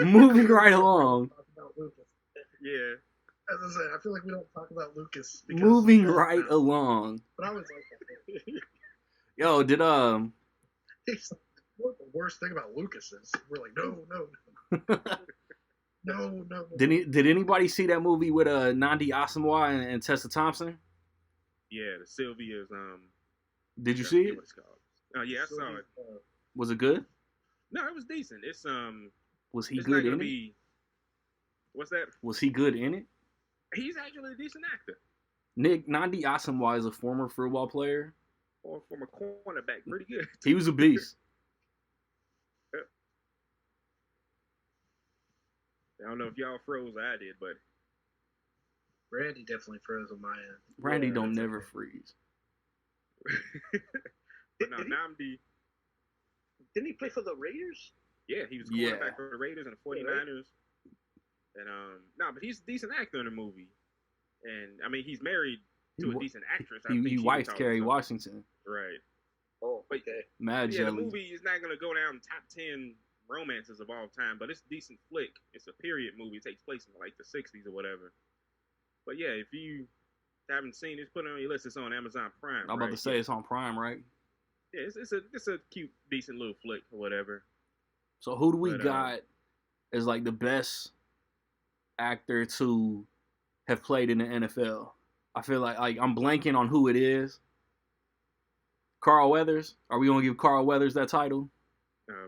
Moving right along. Talk about Lucas. yeah, As I said, I feel like we don't talk about Lucas. Because Moving right along. But I was like, Yo, did he's like, what the worst thing about Lucas is? We're like, no. did anybody see that movie with Nandi Asamoah and Tessa Thompson? yeah. The Sylvia's Did you see it? What it's called? Yeah, I saw it. Was it good? No, it was decent. It's Was he it's good not gonna in it? be. What's that? Was he good in it? He's actually a decent actor. Nick, Nandi Asamoah is a former football player. Or from a cornerback, pretty good. He was a beast. I don't know if y'all froze. I did, but Randy definitely froze on my end. Randy Yeah, don't that's never okay. freeze. but no, Namdi. Didn't he play for the Raiders? Yeah, he was Yeah. cornerback for the Raiders and the 49ers. And no, but he's a decent actor in the movie. And I mean, he's married to a decent actress. I think He she wiped was Kerry also- Washington. Right. Oh, But- okay. Mad Yeah, the jelly. movie is not gonna go down top 10 romances of all time, but it's a decent flick. It's a period movie. It takes place in like the 60s or whatever. But yeah, if you haven't seen it, just put it on your list. It's on Amazon Prime. I'm about right? to say it's on Prime, right? Yeah, it's a cute, decent little flick or whatever. So who do we But, got as like the best actor to have played in the NFL? I feel like I'm blanking on who it is. Carl Weathers? Are we gonna give Carl Weathers that title?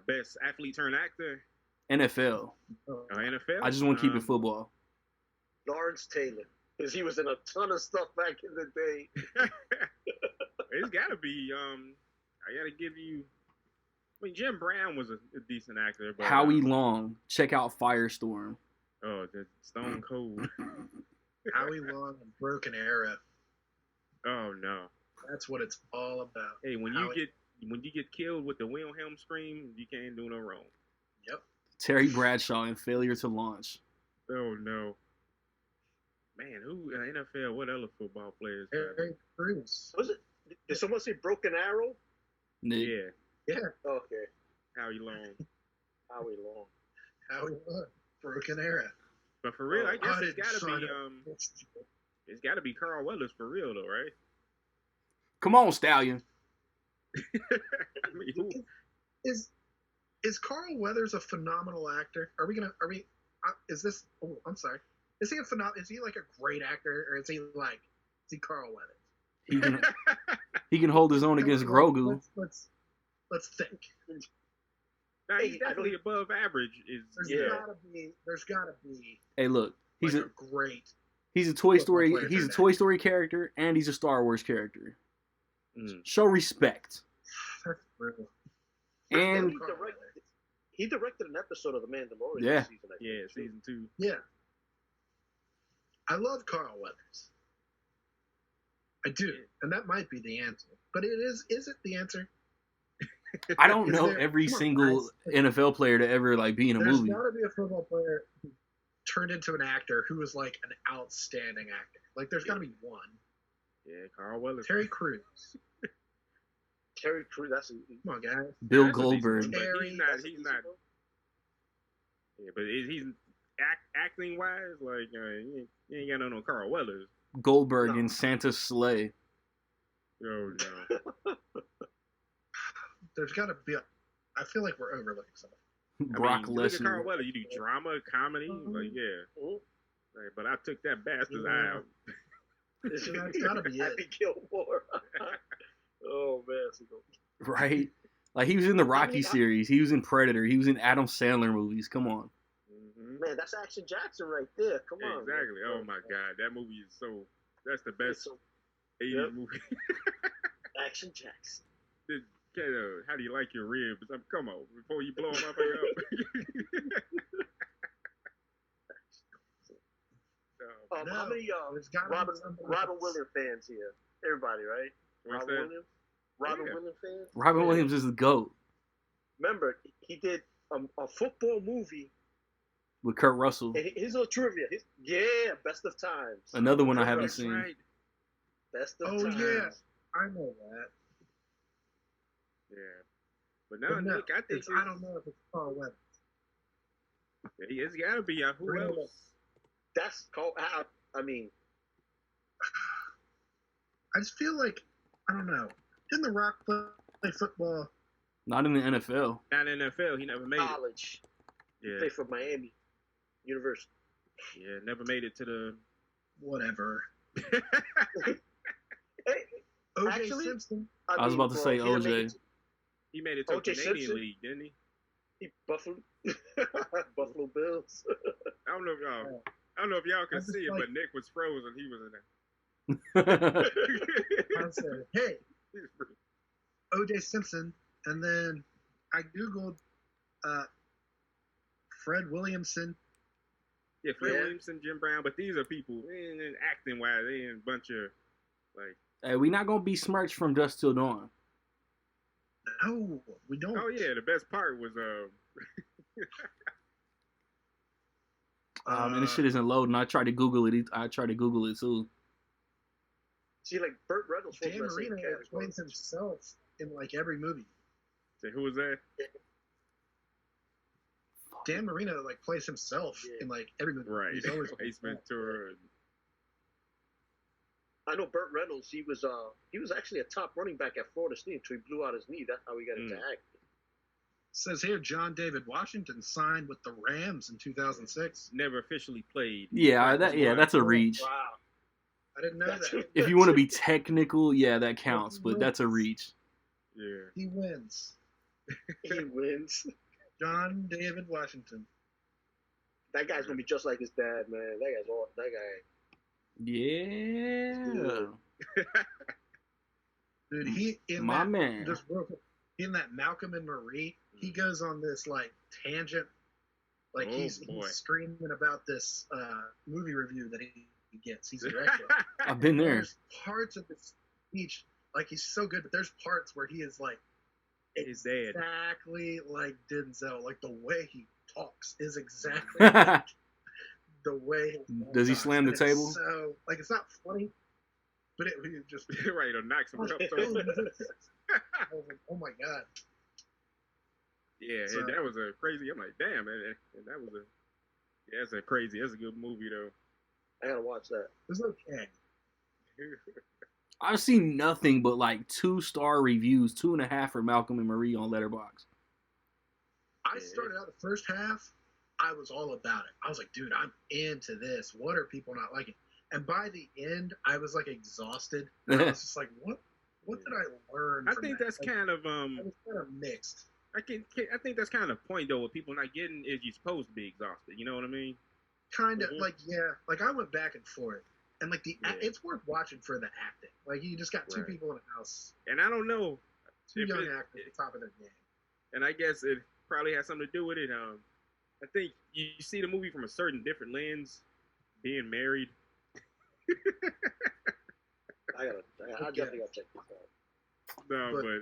Best athlete turned actor, NFL. NFL. I just want to keep it football. Lawrence Taylor. Because he was in a ton of stuff back in the day. It's got to be. I got to give you. I mean, Jim Brown was a decent actor, but Howie Long. Check out Firestorm. Oh, the Stone Cold. Howie Long and Broken Era. Oh no. That's what it's all about. Hey, when Howie- you get killed with the Wilhelm scream, you can't do no wrong. Yep. Terry Bradshaw in Failure to Launch. Oh no. Man, who NFL? What other football players? Harry Cruz. Was it? Did someone say Broken Arrow? Nick. Yeah, Yeah. Okay. Howie Long. Howie Long. Howie Long. Broken Era. But for real, I guess I it's didn't got to sign be up. it's got to be Carl Weathers for real though, right? Come on, Stallion. I mean, who, Is Carl Weathers a phenomenal actor? Is this? Oh, I'm sorry. Is he a Is he like a great actor, or is he Carl Weathers? He can hold his own against Grogu. Let's think. nah, he's Hey, I definitely above average. There's gotta be Hey, look, he's like a a great. he's a Toy football Story player he's a turned Toy Story character and he's a Star Wars character. Show respect. That's brutal. And He directed an episode of The Mandalorian Yeah. this season. I think, Yeah, too. season 2. Yeah. I love Carl Weathers. I do, and that might be the answer. But is it the answer? I don't Is know there- every come on, single guys. NFL player to ever be in a There's movie. got to be a football player who turned into an actor who was an outstanding actor. There's got to be one. Yeah, Carl Weathers. Terry Crews. Terry Crews. That's Come on, guys. Bill That's a decent Goldberg. one, but Terry, he's that's a not. decent one. Yeah, but he's acting wise, like he ain't got no Carl Weathers. Goldberg No. in Santa's sleigh. Oh no. There's got to be. I feel like we're overlooking something. Brock you look at Carl Lesnar. Weathers, you do drama, comedy, like yeah. Mhm. Like, but I took that bastard's Yeah. eye out. So that's got to be it. Happy Gilmore. Oh man, that's a good one. Right? Like he was in the Rocky mean, series. He was in Predator. He was in Adam Sandler movies. Come on. Mm-hmm. Man, that's Action Jackson right there. Come on. Exactly. Man. Oh my god, that movie is so. That's the best So, 80s Yep. movie. Action Jackson. How do you like your ribs? Come on, before you blow them up. No, How many there's gotta be Robin something Robin else. Williams fans here? Everybody, right? What's Robin that? Williams. Robin Yeah. Williams fans. Robin Yeah. Williams is the GOAT Remember, he did a football movie. with Kurt Russell. And here's a trivia. Best of Times. Another one I haven't That's seen. Right. Best of Oh, Times. yeah. I know that. Yeah. But now, But no, Nick, I think I don't know if it's Carl Weathers. it's got to be. Who Really? else? That's called. I mean, I just feel like, I don't know. Didn't The Rock play football? Not in the NFL. Not in NFL. He never made it. college. He Yeah. played for Miami University. Yeah. Never made it to the. Whatever. Hey, O.J. Actually- Simpson. I was about to say he didn't make OJ. it He made it to the O.J. Canadian Simpson? League, didn't he? Buffalo, Buffalo Bills. I don't know if y'all. I don't know if y'all can I just see it, like- but Nick was frozen. He was in there. I said, hey, O.J. Simpson. And then I Googled Fred Williamson. Yeah, Fred Yeah. Williamson, Jim Brown, but these are people in acting wise. They ain't a bunch of like. Hey, we not gonna be smirched from Dusk Till Dawn. No, we don't. Oh yeah, the best part was Man, this shit isn't loading. I tried to Google it. I tried to Google it too. See, like Burt Reynolds was Dan in that same Marino category. explains himself in like every movie. say, who was that? Dan Marino like plays himself Yeah. in like every movie. Right, He's always Ace Ventura. And, I know Burt Reynolds. He was actually a top running back at Florida State until he blew out his knee. That's how he got into acting. Says here, John David Washington signed with the Rams in 2006. never officially played. Yeah, that's a reach. Wow. I didn't know That's- that. If you want to be technical, yeah, that counts, but that's a reach. Yeah. He wins. He wins. John David Washington. That guy's gonna be just like his dad, man. That guy. Yeah. Dude, he in My that, man. Just real quick, in that Malcolm and Marie, he goes on this like tangent, like Oh, he's boy. screaming about this movie review that he gets. He's directing. I've been there. There's parts of his speech, like he's so good, but there's parts where he is like His dad. exactly like Denzel. Like the way he talks is exactly like the way. his dad Does he talks. slam the And it's table? So like it's not funny, but it just. Right, or knock some cups I over. was like, oh my god. Yeah, So- and that was a crazy. I'm like, damn, and that was a. Yeah, that's a crazy. That's a good movie though. I gotta watch that. It's okay. I've seen nothing but like 2-star reviews, 2.5 for Malcolm and Marie on Letterboxd. I started out the first half, I was all about it. I was like, dude, I'm into this. What are people not liking? And by the end, I was like exhausted. I was just like, what did I learn? I from think that? that's Like, kind of I was kind of mixed. I think that's kind of the point though. What people not getting is you're supposed to be exhausted. You know what I mean? Kind of Mhm. like, yeah, like I went back and forth. And like Yeah. it's worth watching for the acting. Like you just got two Right. people in a house, And I don't know. two If young it- actors at the top of their game. And I guess it probably has something to do with it. I think you see the movie from a certain different lens. Being married. I definitely gotta check this out. No, But- but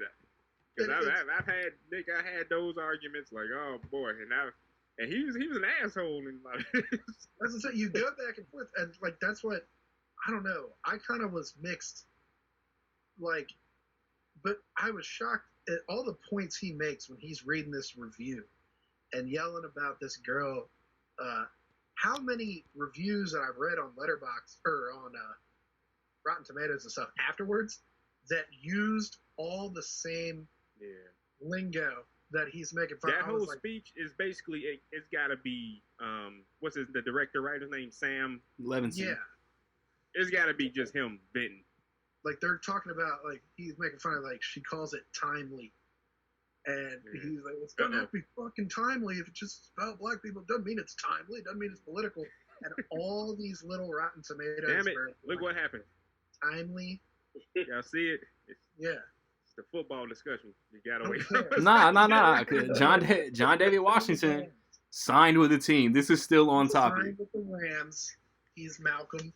because it's- I've had Nick, I had those arguments like, oh boy, and he was an asshole in my. That's what I'm saying. You go back and forth, and like that's what I don't know. I kind of was mixed, like, but I I was shocked at all the points he makes when he's reading this review and yelling about this girl. How many reviews that I've read on Letterboxd or on Rotten Tomatoes and stuff afterwards that used all the same lingo that he's making fun of. That whole speech is basically, it's got to be, the director, writer's name? Sam Levinson. Yeah. It's got to be just him venting. Like, they're talking about, like, he's making fun of, like, she calls it timely. And he's like, well, it's going to have to be fucking timely. If it's just about black people, it doesn't mean it's timely. It doesn't mean it's political. And all these little Rotten Tomatoes. Damn it. Look what happened. Timely. Y'all see it? Yeah. It's the football discussion. You got to wait. Nah. John David Washington signed with the team. This is still on topic. Signed with the Rams. He's Malcolm.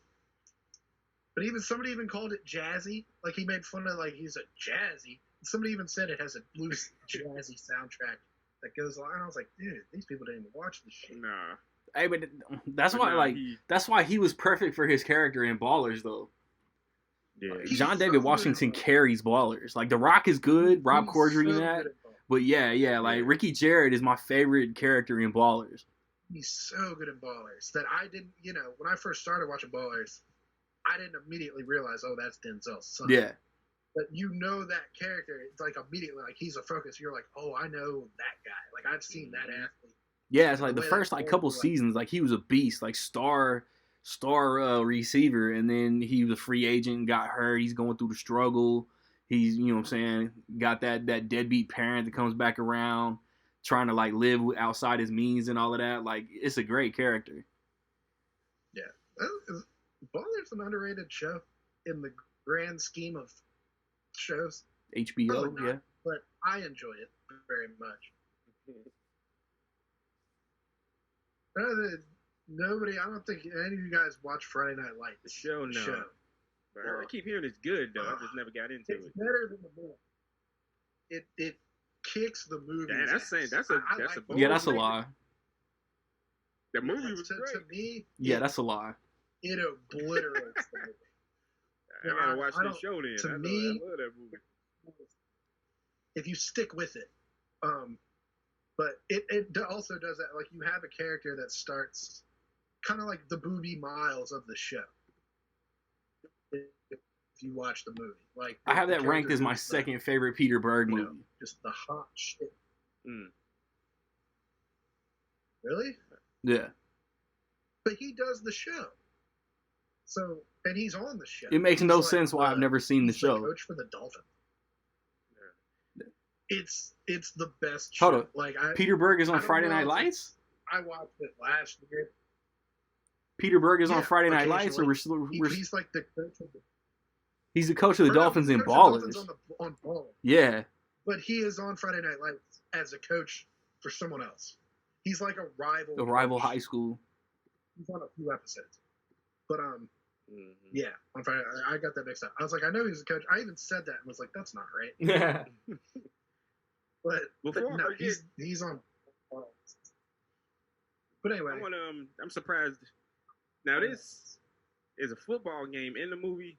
But somebody even called it jazzy. Like, he made fun of, like, he's a jazzy. Somebody even said it has a blues jazzy soundtrack that goes on. I was like, dude, these people didn't even watch this shit. Nah. Hey, but that's why he was perfect for his character in Ballers, though. Yeah. John David Washington carries Ballers. Like, The Rock is good, Rob Corddry in that. But yeah, like, Ricky Jarrett is my favorite character in Ballers. He's so good in Ballers that I didn't, when I first started watching Ballers, I didn't immediately realize, oh, that's Denzel's son. Yeah. But that character, it's like immediately, like, he's a focus. You're like, oh, I know that guy. Like, I've seen that athlete. Yeah, it's like the first couple seasons, like, he was a beast, like star receiver, and then he was a free agent, got hurt. He's going through the struggle. He's, you know what I'm saying, got that deadbeat parent that comes back around, trying to, like, live outside his means and all of that. Like, it's a great character. Yeah. Baller's an underrated show in the grand scheme of shows. HBO, yeah. But I enjoy it very much. I don't think any of you guys watch Friday Night Lights. The show, no. But I keep hearing it's good, though. I just never got into it. It's better than the movie. It kicks the movie. Yeah, that's a lie. The movie was great. To me, that's a lie. It obliterates the movie. I gotta watch this show then. To me, I love that movie. If you stick with it, but it also does that. Like, you have a character that starts kind of like the Booby Miles of the show. If you watch the movie, like, I have that ranked as my second favorite Peter Berg movie. Just the hot shit. Mm. Really? Yeah. But he does the show. So, and he's on the show. It makes no sense why I've never seen the show. Coach for the Dolphins. Yeah. It's the best show. Hold on. Like, Peter Berg is on Friday Night Lights? I watched it last year. Peter Berg is on Friday Night Lights, or he's like the coach of the. He's the coach of the Dolphins in Ballers. On Ballers. Yeah. But he is on Friday Night Lights as a coach for someone else. He's like a rival. A rival high school. He's on a few episodes. But yeah, on Friday I got that mixed up. I was like, I know he's a coach. I even said that and was like, that's not right. Yeah. but no, he's on. But anyway, I'm surprised. Now this is a football game in the movie,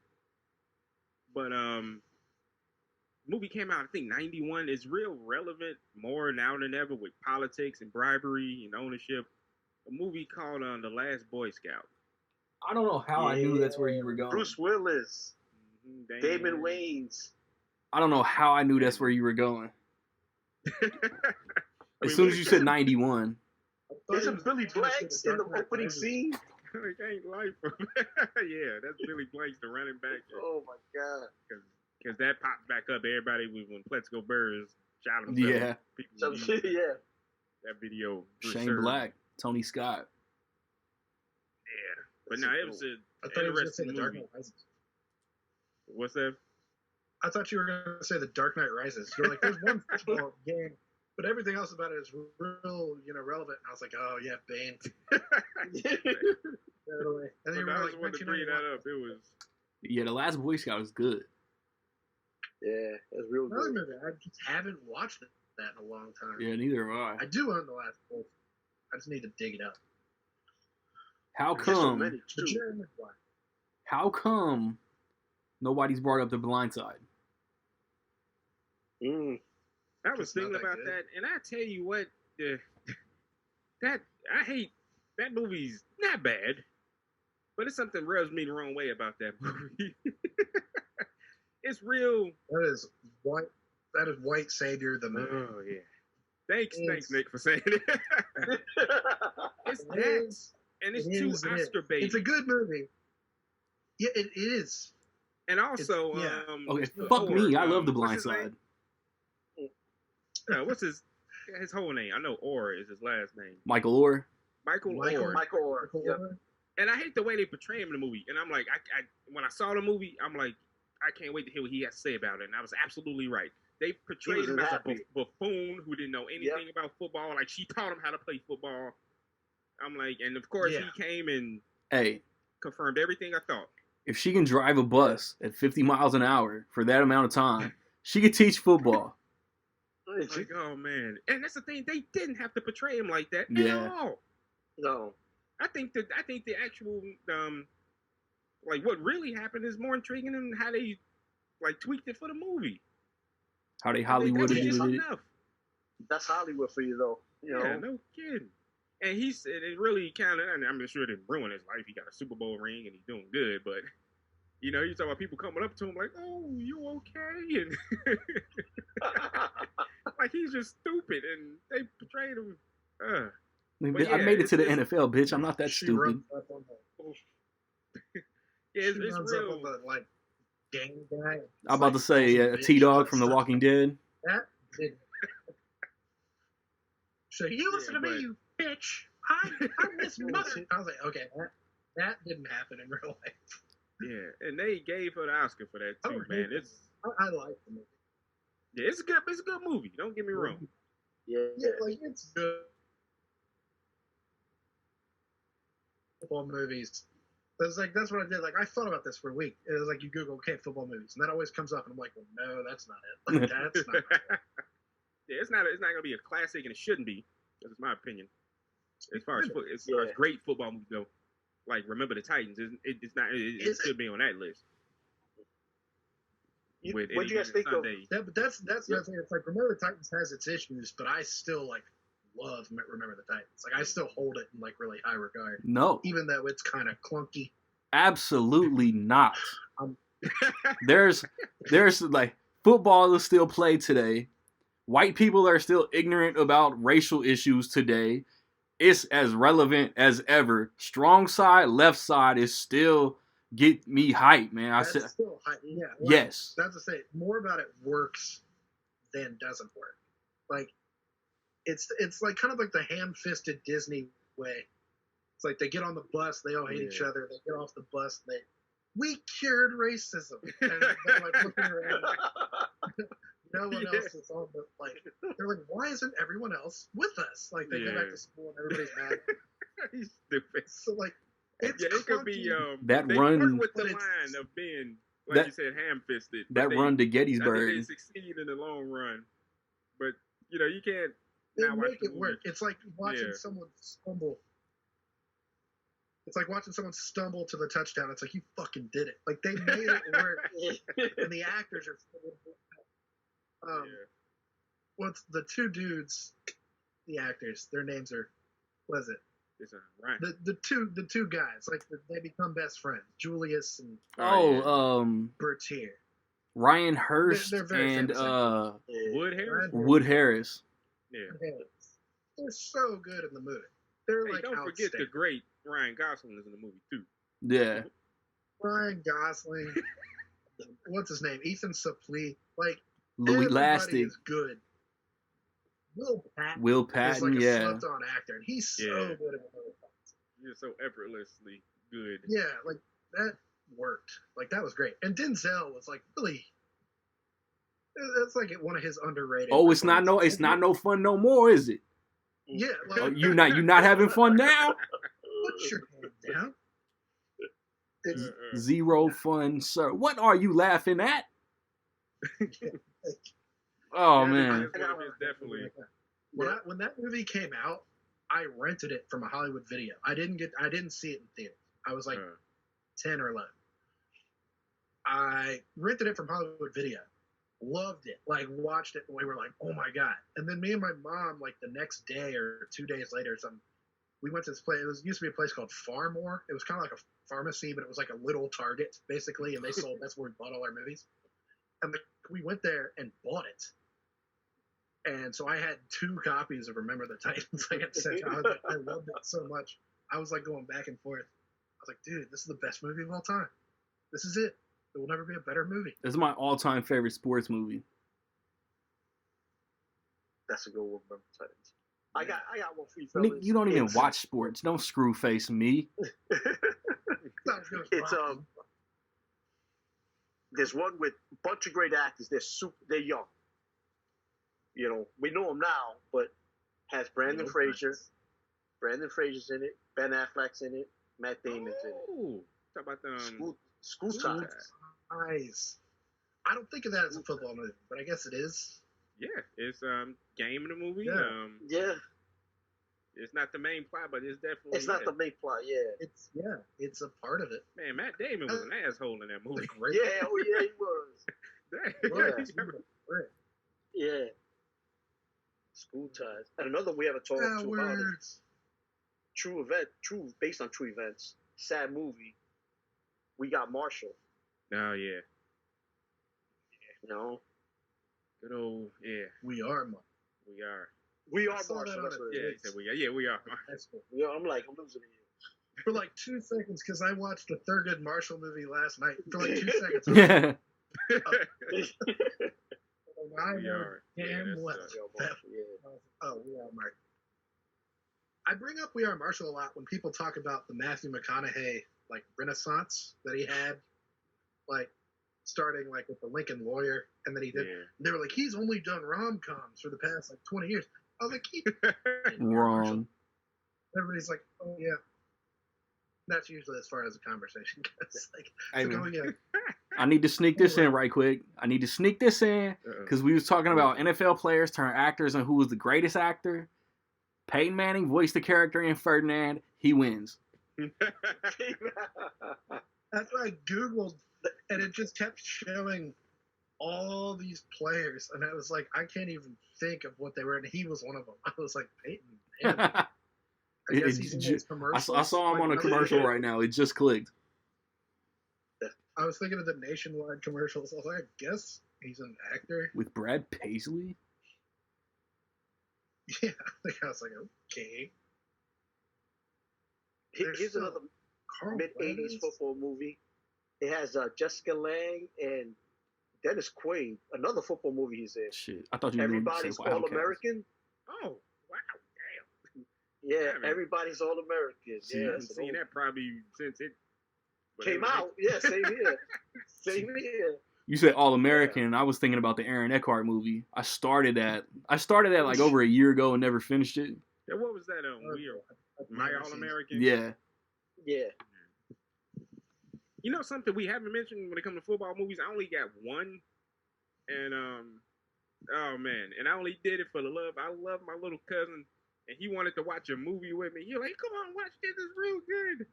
but the movie came out I think '91. It's real relevant more now than ever with politics and bribery and ownership. A movie called The Last Boy Scout. I don't know how I knew that's where you were going. Bruce Willis, Damon Wayans. I don't know how I knew that's where you were going. As soon as you said 91. Isn't Billy Blanks in the opening scene? It ain't life. Yeah, that's Billy Blanks, the running back. Oh my god! Because that popped back up. Everybody when Plexico Burrs shot himself. Yeah. Yeah. That video. Shane Black, Tony Scott. Yeah, but now it was an interesting movie. Dark Knight Rises. What's that? I thought you were going to say The Dark Knight Rises. You're like, there's one football game, but everything else about it is real, relevant. And I was like, oh yeah, Bane. Totally. And then you were like, to bring that up. It was. Yeah, The Last Boy Scout was good. Yeah, that's real good. I just haven't watched that in a long time. Yeah, neither have I. I do own The Last Boy. I just need to dig it up. How come? How come nobody's brought up The Blind Side? Mm. I was It's not thinking that about good. that, and I tell you what, that I hate that movie's not bad, but it's something rubs me the wrong way about that movie. It's real. That is white. That is White Savior the movie. Oh yeah. Thanks, It's- Nick, for saying it. It's It that, is. and it's It too is, it is. Oscar bait. It's a good movie. Yeah, it is. And also, yeah. Okay, the fuck Orr, me. I love The what's Blind his name? Side. What's his whole name? I know Orr is his last name. Michael Orr. Michael Michael. Orr. Michael Orr. Yep. And I hate the way they portray him in the movie. And I'm like, I when I saw the movie, I'm like, I can't wait to hear what he has to say about it. And I was absolutely right. They portrayed was him as a happy. buffoon who didn't know anything about football. Like, she taught him how to play football. I'm like, and of course Yeah. he came and Hey, confirmed everything I thought. if she can drive a bus at 50 miles an hour for that amount of time, she could teach football. Like, oh man, and that's the thing. They didn't have to portray him like that Yeah. at all. No. I think the actual like what really happened is more intriguing than how they like tweaked it for the movie. How they That Hollywooded was just it. enough. That's Hollywood for you, though. You know. Yeah, no kidding. And he said it really kind of. I'm sure it didn't ruin his life. He got a Super Bowl ring and he's doing good. But you know, you talk about people coming up to him like, "Oh, you okay?" And like he's just stupid, and they portrayed him. But I yeah, made it to the it's- NFL, bitch. I'm not that She stupid. runs up on the, Yeah, she it's runs up real. on the like gang guy. I'm about to say T-Dog from The Walking Dead. That didn't. So you listen Yeah, to me, but- you bitch. I'm his mother. I was like, okay, that didn't happen in real life. Yeah, and they gave her the Oscar for that too, man. It's I like the movie. yeah, it's a good movie. Don't get me wrong. Yeah. Yeah, like it's good. Football movies. That's what I did. Like I thought about this for a week. It was like you Google okay football movies, and that always comes up, and I'm like, well, no, that's not it. Like, that's not it. Yeah, it's not gonna be a classic, and it shouldn't be. That's my opinion. As far as Yeah. great football movies go, like Remember the Titans, it's not. It should be on that list. With What'd you guys Any think of? Sunday. Yeah, but that's the other thing. It's like Remember the Titans has its issues, but I still like love Remember the Titans. Like I still hold it in like really high regard, No, even though it's kind of clunky. absolutely not. There's like football is still played today. White people are still ignorant about racial issues today. It's as relevant as ever. Strong side, left side is still get me hype, man. That's still high. Yeah. Like, Yes. That's to say, more about it works than doesn't work. Like it's like kind of like the ham-fisted Disney way. It's like they get on the bus, they all hate each other. They get off the bus, we cured racism. And they're like looking around. No one else is on the like. They're like, why isn't everyone else with us? Like they go back to school and everybody's mad. He's stupid. So like, it's It could be That they run- work with the But it's- line of being like you said, ham-fisted. but That run to I think Gettysburg. they succeed in the long run, but you know you can't. they now watch make the it work. movie. It's like watching Yeah. someone stumble. It's like watching someone stumble to the touchdown. It's like you fucking did it. Like they made it work, and the actors are. Yeah. What's the two dudes? The actors. Their names are. What is it? It's right. The two guys. Like they become best friends. Julius and Bertier. Ryan Hurst They're very and famous. Wood Harris. Wood Harris. Yeah. They're so good in the movie. They're Hey, like don't forget the outstanding. great Ryan Gosling is in the movie too. Yeah. Ryan Gosling. What's his name? Ethan Suplee. Like Louis everybody Lastig. is good. Will Patton. Will is Patton, like a yeah. slept-on actor, and he's so Yeah. good in the movie. You're so effortlessly good. Yeah, like that worked. Like that was great. And Denzel was like really. That's like one of his underrated. Oh, it's not performances. no fun no more, is it? Yeah, like Oh, you not having fun now? put your hand down. It's Zero fun, sir. What are you laughing at? Oh Yeah, man. it's one of his definitely. when that movie came out, I rented it from a Hollywood Video. I didn't see it in theaters. I was like 10 or 11. I rented it from Hollywood Video, loved it. Like watched it and we were like, oh my god. And then me and my mom, like the next day or 2 days later or something, we went to this place. It used to be a place called Farmore. It was kind of like a pharmacy, but it was like a little Target basically, and they sold. That's where we bought all our movies. And we went there and bought it. And so I had 2 copies of Remember the Titans. I got sent out. I loved it so much. I was like going back and forth. I was like, dude, this is the best movie of all time. This is it. There will never be a better movie. This is my all-time favorite sports movie. That's a good one, Remember the Titans. I got one for you, Nick, fellas. you don't even watch sports. Don't screw face me. It's there's one with a bunch of great actors. They're young. You know, we know them now, but has Brandon Fraser. Brandon Fraser's in it. Ben Affleck's in it. Matt Damon's in it. Ooh, talk about the School Ties. Nice. I don't think of that as a football movie, but I guess it is. Yeah, it's game in the movie. Yeah. Yeah. It's not the main plot, but it's definitely. It's not the main plot. Yeah. It's a part of it. Man, Matt Damon was an asshole in that movie. Yeah. Oh yeah, he was. Yeah. School Ties. And another we haven't talked to about it. Based on true events. Sad movie. We got Marshall. Oh yeah. You know. Good old yeah. We are. We are Marshall. That's what Yeah, it he is. said we are. Yeah, we are. That's cool. Yeah, I'm losing it. For like 2 seconds, because I watched the Thurgood Marshall movie last night. For like 2 seconds. Yeah. We are. Damn well. Oh, We Are Marshall. I bring up We Are Marshall a lot when people talk about the Matthew McConaughey like renaissance that he had, like starting like with the Lincoln Lawyer, and then he did. Yeah. They were like, he's only done rom-coms for the past like 20 years. I was like, Wrong. Everybody's like, oh yeah. That's usually as far as the conversation goes. Like, Hey, so man. I need to sneak this in right quick. Because we was talking about NFL players turn actors and who was the greatest actor. Peyton Manning voiced the character in Ferdinand. He wins. That's what I Googled, and it just kept showing all these players, and I was like, I can't even think of what they were, and he was one of them. I was like, Peyton Manning. I guess he's in his commercials. I saw him on a commercial right now. It just clicked. I was thinking of the Nationwide commercials. I was like, I guess he's an actor. With Brad Paisley? Yeah, I was like, okay. Here's another mid-'80s football movie. It has Jessica Lange and Dennis Quaid. Another football movie he's in. Shit, I thought you were going to say Everybody's All-American. Oh, wow. Yeah, Damn. Everybody's All-American. See, Yeah, I haven't seen that probably since it came out. Yeah, same here. Same here. You said All American, and I was thinking about the Aaron Eckhart movie. I started that like over a year ago and never finished it. Yeah, what was that? We Are My All American. Yeah. Yeah. You know something we haven't mentioned when it comes to football movies? I only got one, and oh man, and I only did it for the love. I love my little cousin, and he wanted to watch a movie with me. He was like, "Come on, watch this. It's real good."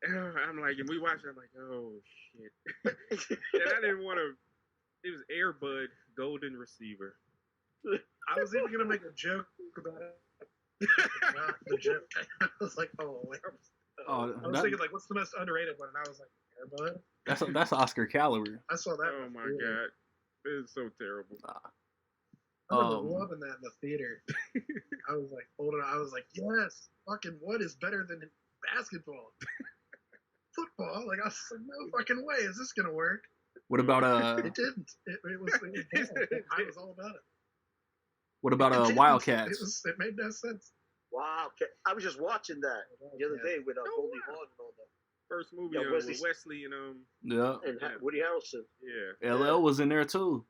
I'm like, and we watched it. I'm like, oh shit, and I didn't want to. It was Air Bud Golden Receiver. I was even gonna make a joke about it. Not the joke. I was like, oh, I was thinking like, what's the most underrated one? And I was like, Air Bud. That's Oscar caliber. I saw that. Oh my god, it is so terrible. I remember loving that in the theater. I was like, I was like, yes, fucking what is better than basketball? Football? Like, I was like, no fucking way is this gonna work. What about It didn't. It was bad. I was all about it. What about Wildcats? It made no sense. Wow. I was just watching that the other day with Goldie Hawn and all that. First movie with Wesley and and Woody Harrelson. Yeah. LL was in there too.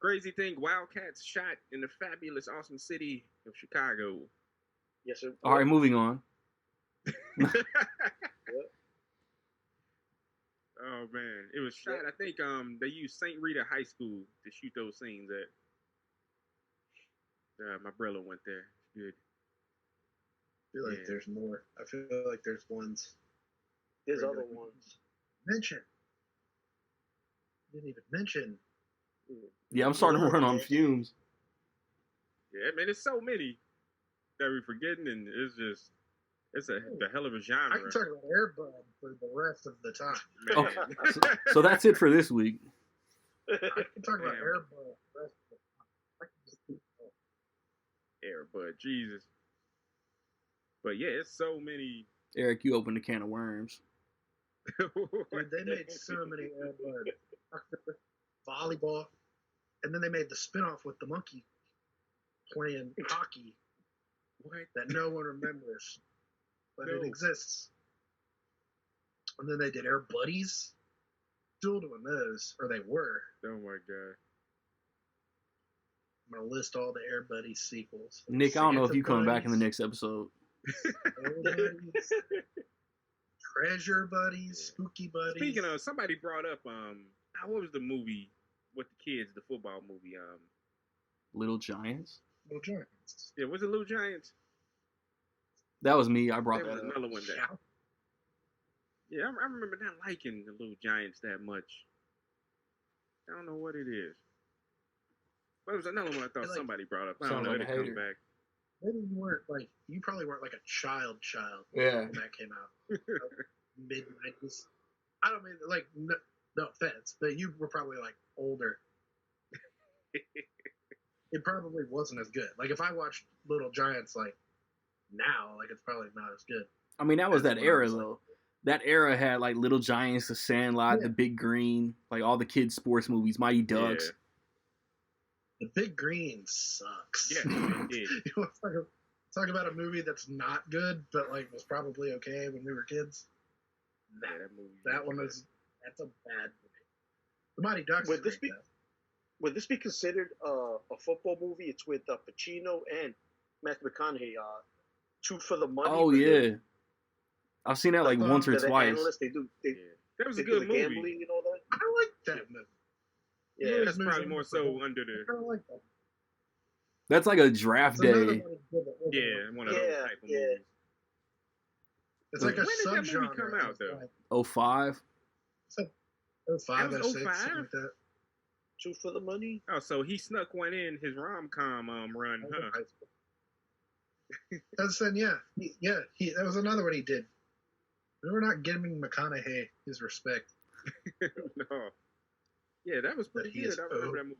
Crazy thing, Wildcats shot in the fabulous, awesome city of Chicago. Yes, sir. All right, moving on. Oh man, it was shot. I think they used St. Rita High School to shoot those scenes at. My brother went there. It's good. I feel like there's more. I feel like there's ones. There's other ones. Didn't even mention Yeah, I'm starting to run on fumes. Yeah, man, it's so many that we're forgetting, and it's a hell of a genre. I can talk about Air Bud for the rest of the time. Man. So that's it for this week. I can talk about Damn. Air Bud for the rest of the time. I can just keep going. Air Bud, Jesus. But yeah, it's so many. Eric, you opened a can of worms. Dude, they made so many Air Bud. Volleyball. And then they made the spinoff with the monkey playing hockey What? that no one remembers. But No. it exists. And then they did Air Buddies. Still doing those, or they were. Oh my god. I'm going to list all the Air Buddies sequels. Nick, I don't know if Santa you coming back in the Buddies, next episode. Air Buddies, Treasure Buddies, Spooky Buddies. Speaking of, somebody brought up what was the movie with the kids, the football movie? Little Giants? Little Giants. Yeah, was it Little Giants? That was me. I brought There was that up. another one that. Yeah, I remember not liking the Little Giants that much. I don't know what it is. But it was another one I thought Like- somebody brought up. I Sounds don't know. like It a comes hater. back. Maybe you probably weren't like a child Yeah. when that came out. Mid 90s. I don't mean, like, no offense, but you were probably like older. It probably wasn't as good. Like, if I watched Little Giants, like, now, like, it's probably not as good. I mean, that was That's that what I era, was like. though. That era had, like, Little Giants, The Sandlot, Yeah. The Big Green, like, all the kids' sports movies, Mighty Ducks. The Big Green sucks. Yeah, it did. You want to talk about a movie that's not good, but, like, was probably okay when we were kids? Yeah, that movie. That one that's a bad movie. The Mighty Ducks Would is this great, be- though. Would this be considered a football movie? It's with Pacino and Matthew McConaughey. Two for the Money. Oh, where they're- yeah. I've seen that, like, once or they're the twice. analysts. They Yeah. That was they a do good the movie. gambling and all that. I like that movie. Yeah, Yeah. That's probably more so under I the kind of like that. That's like a draft It's another day. one that's good that wasn't yeah like- one of those Yeah, type of yeah. movies. It's like a When did that movie subgenre. come out, of, though? like, 05? 05, That was 06, 05? something like that. Two for the Money. Oh, so he snuck one in his rom-com run, I was in huh? high school. That's then, yeah. That was another one he did. We were not giving McConaughey his respect. No. Yeah, that was pretty That he good. is I remember owed. that movie.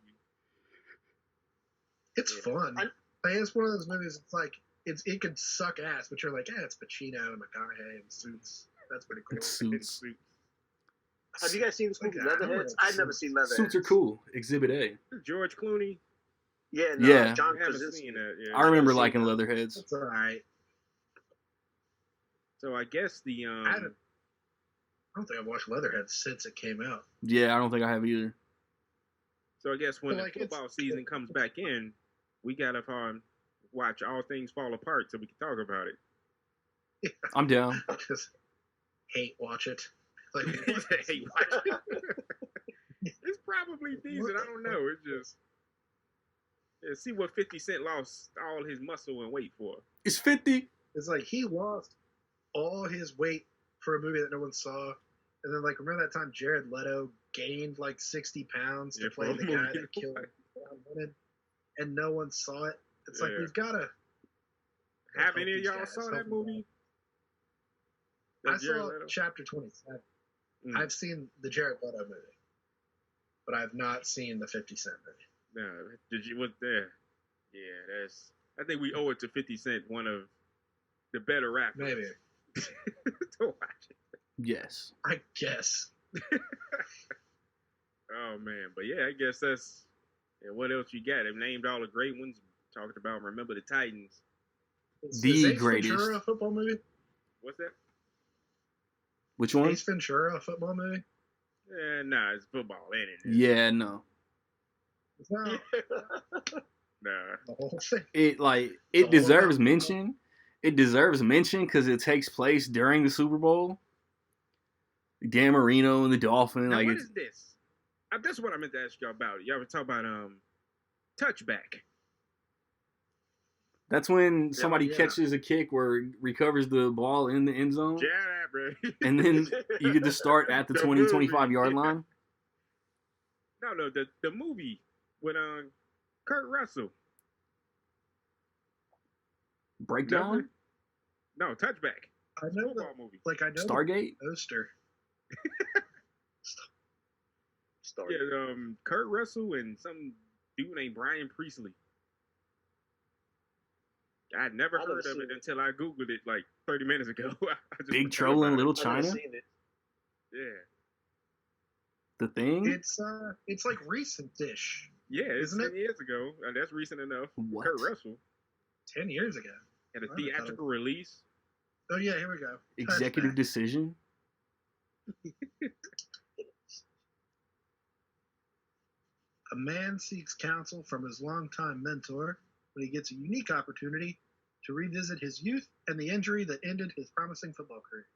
It's Yeah. fun. It's one of those movies. It's like it could suck ass, but you're like, yeah, it's Pacino and McConaughey and Suits. That's pretty cool. It's Suits. Have you guys seen this movie, Like, I don't Leatherheads? know. I've never seen Leatherheads. Suits are cool. Exhibit A. George Clooney. Yeah, no, Yeah. John I haven't Krasinski. seen that. Yeah. I remember seen liking that. Leatherheads. It's all right. So I guess the I don't think I've watched Leatherhead since it came out. Yeah, I don't think I have either. So I guess when But, the like, it's- football season comes back in, we gotta watch All Things Fall Apart so we can talk about it. I'm down. I just hate watch it. Like, Hey, watch it. It's probably decent. I don't know. It's just see what 50 Cent lost all his muscle and weight for. It's 50. it's like he lost all his weight for a movie that no one saw. And then, like, remember that time Jared Leto gained like 60 pounds to Yeah, play for a the guy movie. that killed Brown women, and no one saw it? It's like Yeah. we've got to. Have any of y'all saw that movie? I That Jared saw Leto? Chapter 27. Mm. I've seen the Jared Leto movie, but I've not seen the 50 Cent movie. No, did you? What there? Yeah, that's. I think we owe it to 50 Cent, one of the better rappers. Maybe. to watch it. Yes. I guess. Oh man, but yeah, I guess that's. Yeah, what else you got? I've named all the great ones. Talked about Remember the Titans. The Is Ace greatest. Ventura a football movie? What's that? Which one? Ace Ventura a football movie? Nah, it's football, ain't it? Yeah, no. It's not Nah. the whole thing. It The it whole deserves thing. mention. It deserves mention because it takes place during the Super Bowl. Dan Marino and the Dolphin, Now, like what it's is this? That's what I meant to ask y'all about. Y'all were talking about touchback. that's when somebody yeah. catches a kick or recovers the ball in the end zone, Yeah, bro. and then you get to start at the The 20, movie. 25 yard line. No, the movie with Kurt Russell. Breakdown? Never? No, Touchback. I know Football movie. Like I know Stargate? the poster. Story. Yeah, Kurt Russell and some dude named Brian Priestley. I'd never I've never heard of seen it it. until I Googled it like 30 minutes ago. I just Big forgot Trouble in about it. Little I've never China? seen it. Yeah. The Thing? It's like recent-ish. Yeah, it's Isn't 10 it? years ago. That's recent enough. What? Kurt Russell 10 years ago. had a I thought it- theatrical release. Oh yeah, here we go. Executive Touchback. Decision? A man seeks counsel from his longtime mentor when he gets a unique opportunity to revisit his youth and the injury that ended his promising football career.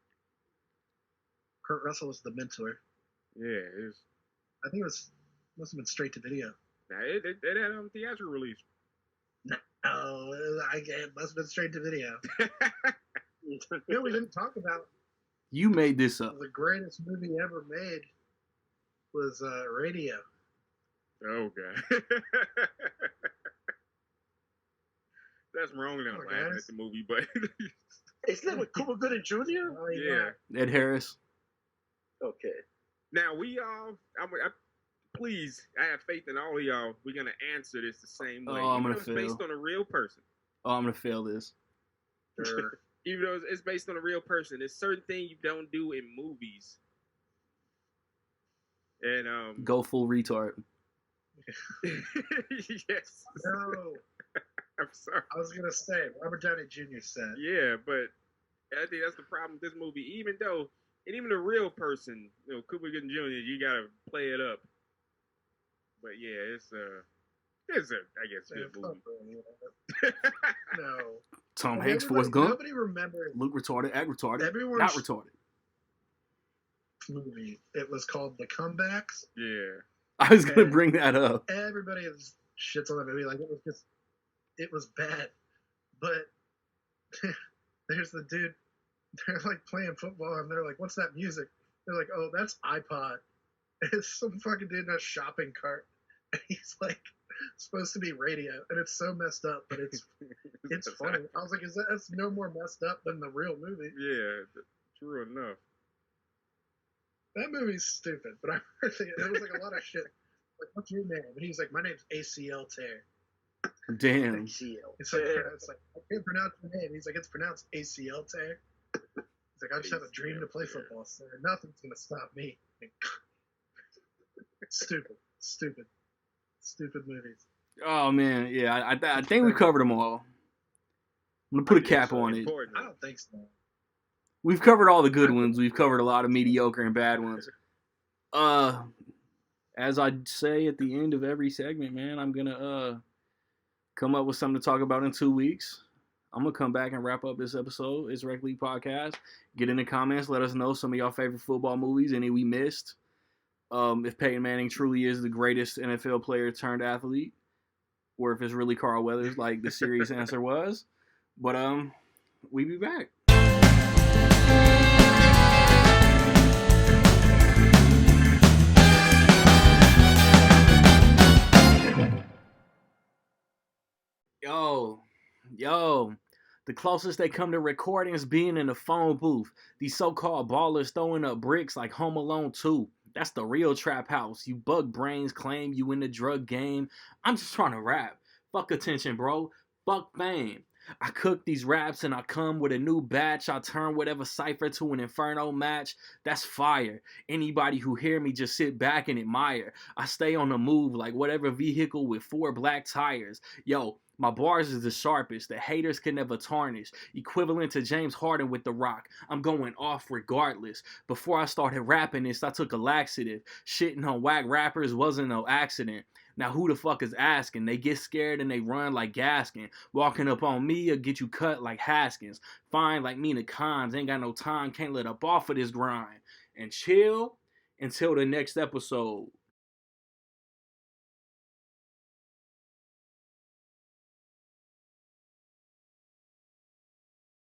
Kurt Russell was the mentor. Yeah, it's I think it must have been straight to video. now it had a theatrical release. No, it must have been straight to video. You know, we didn't talk about You made this up. the greatest movie ever made was Radio. Oh god. That's wrong now, Come on, laughing guys. at the movie, but Isn't that with Cuba Gooding Jr.? Oh, yeah. Ed Harris? Okay. Now we all, please, I have faith in all of y'all. We're gonna answer this the same way. Oh, I'm Even gonna though it's based fail. on a real person. Oh, I'm going to fail this. Sure. Even though it's based on a real person, there's certain things you don't do in movies. And Go full retard. yes. No, I'm sorry. I was gonna say Robert Downey Jr. said. Yeah, but I think that's the problem with this movie. Even though, and even a real person, Cooper Gooding Jr., you gotta play it up. But yeah, it's I guess, good movie. No. Tom Well, Hanks, everybody- Forrest Gump? Nobody remembers Luke retarded, act retarded, Everyone's- not retarded. movie. It was called The Comebacks. Yeah. I was going to And- bring that up. Everybody shits on that movie. Like it was bad. But there's the dude. They're like playing football, and they're like, "What's that music?" They're like, "Oh, that's iPod." It's some fucking dude in a shopping cart, and he's like supposed to be radio, and it's so messed up, but it's funny. I was like, that's no more messed up than the real movie. Yeah, true enough. That movie's stupid, but I think it was like a lot of shit. Like, what's your name? And he's like, my name's ACL Tear. Damn. ACL. It's like, I can't pronounce your name. He's like, it's pronounced ACL Tear. He's like, I just have a dream to play ACL tear. football, sir. Nothing's gonna stop me. Stupid movies. Oh, man. Yeah, I think we covered them all. I'm going to put a cap on it. Important. I don't think so. We've covered all the good ones. We've covered a lot of mediocre and bad ones. As I say at the end of every segment, man, I'm gonna come up with something to talk about in 2 weeks. I'm gonna come back and wrap up this episode. It's Rec League Podcast. Get in the comments. Let us know some of y'all favorite football movies, any we missed. If Peyton Manning truly is the greatest NFL player turned athlete, or if it's really Carl Weathers, like the serious answer was. But we be back. Yo, the closest they come to recording is being in the phone booth. These so-called ballers throwing up bricks like Home Alone 2. That's the real trap house. You bug brains claim you in the drug game. I'm just trying to rap. Fuck attention, bro. Fuck fame. I cook these raps and I come with a new batch. I turn whatever cipher to an inferno match. That's fire. Anybody who hear me just sit back and admire. I stay on the move like whatever vehicle with 4 black tires. Yo, my bars is the sharpest. The haters can never tarnish. Equivalent to James Harden with The Rock. I'm going off regardless. Before I started rapping this, I took a laxative. Shitting on whack rappers wasn't no accident. Now who the fuck is asking? They get scared and they run like Gaskin. Walking up on me or get you cut like Haskins. Fine like Mina Khans. Ain't got no time. Can't let up off of this grind. And chill until the next episode.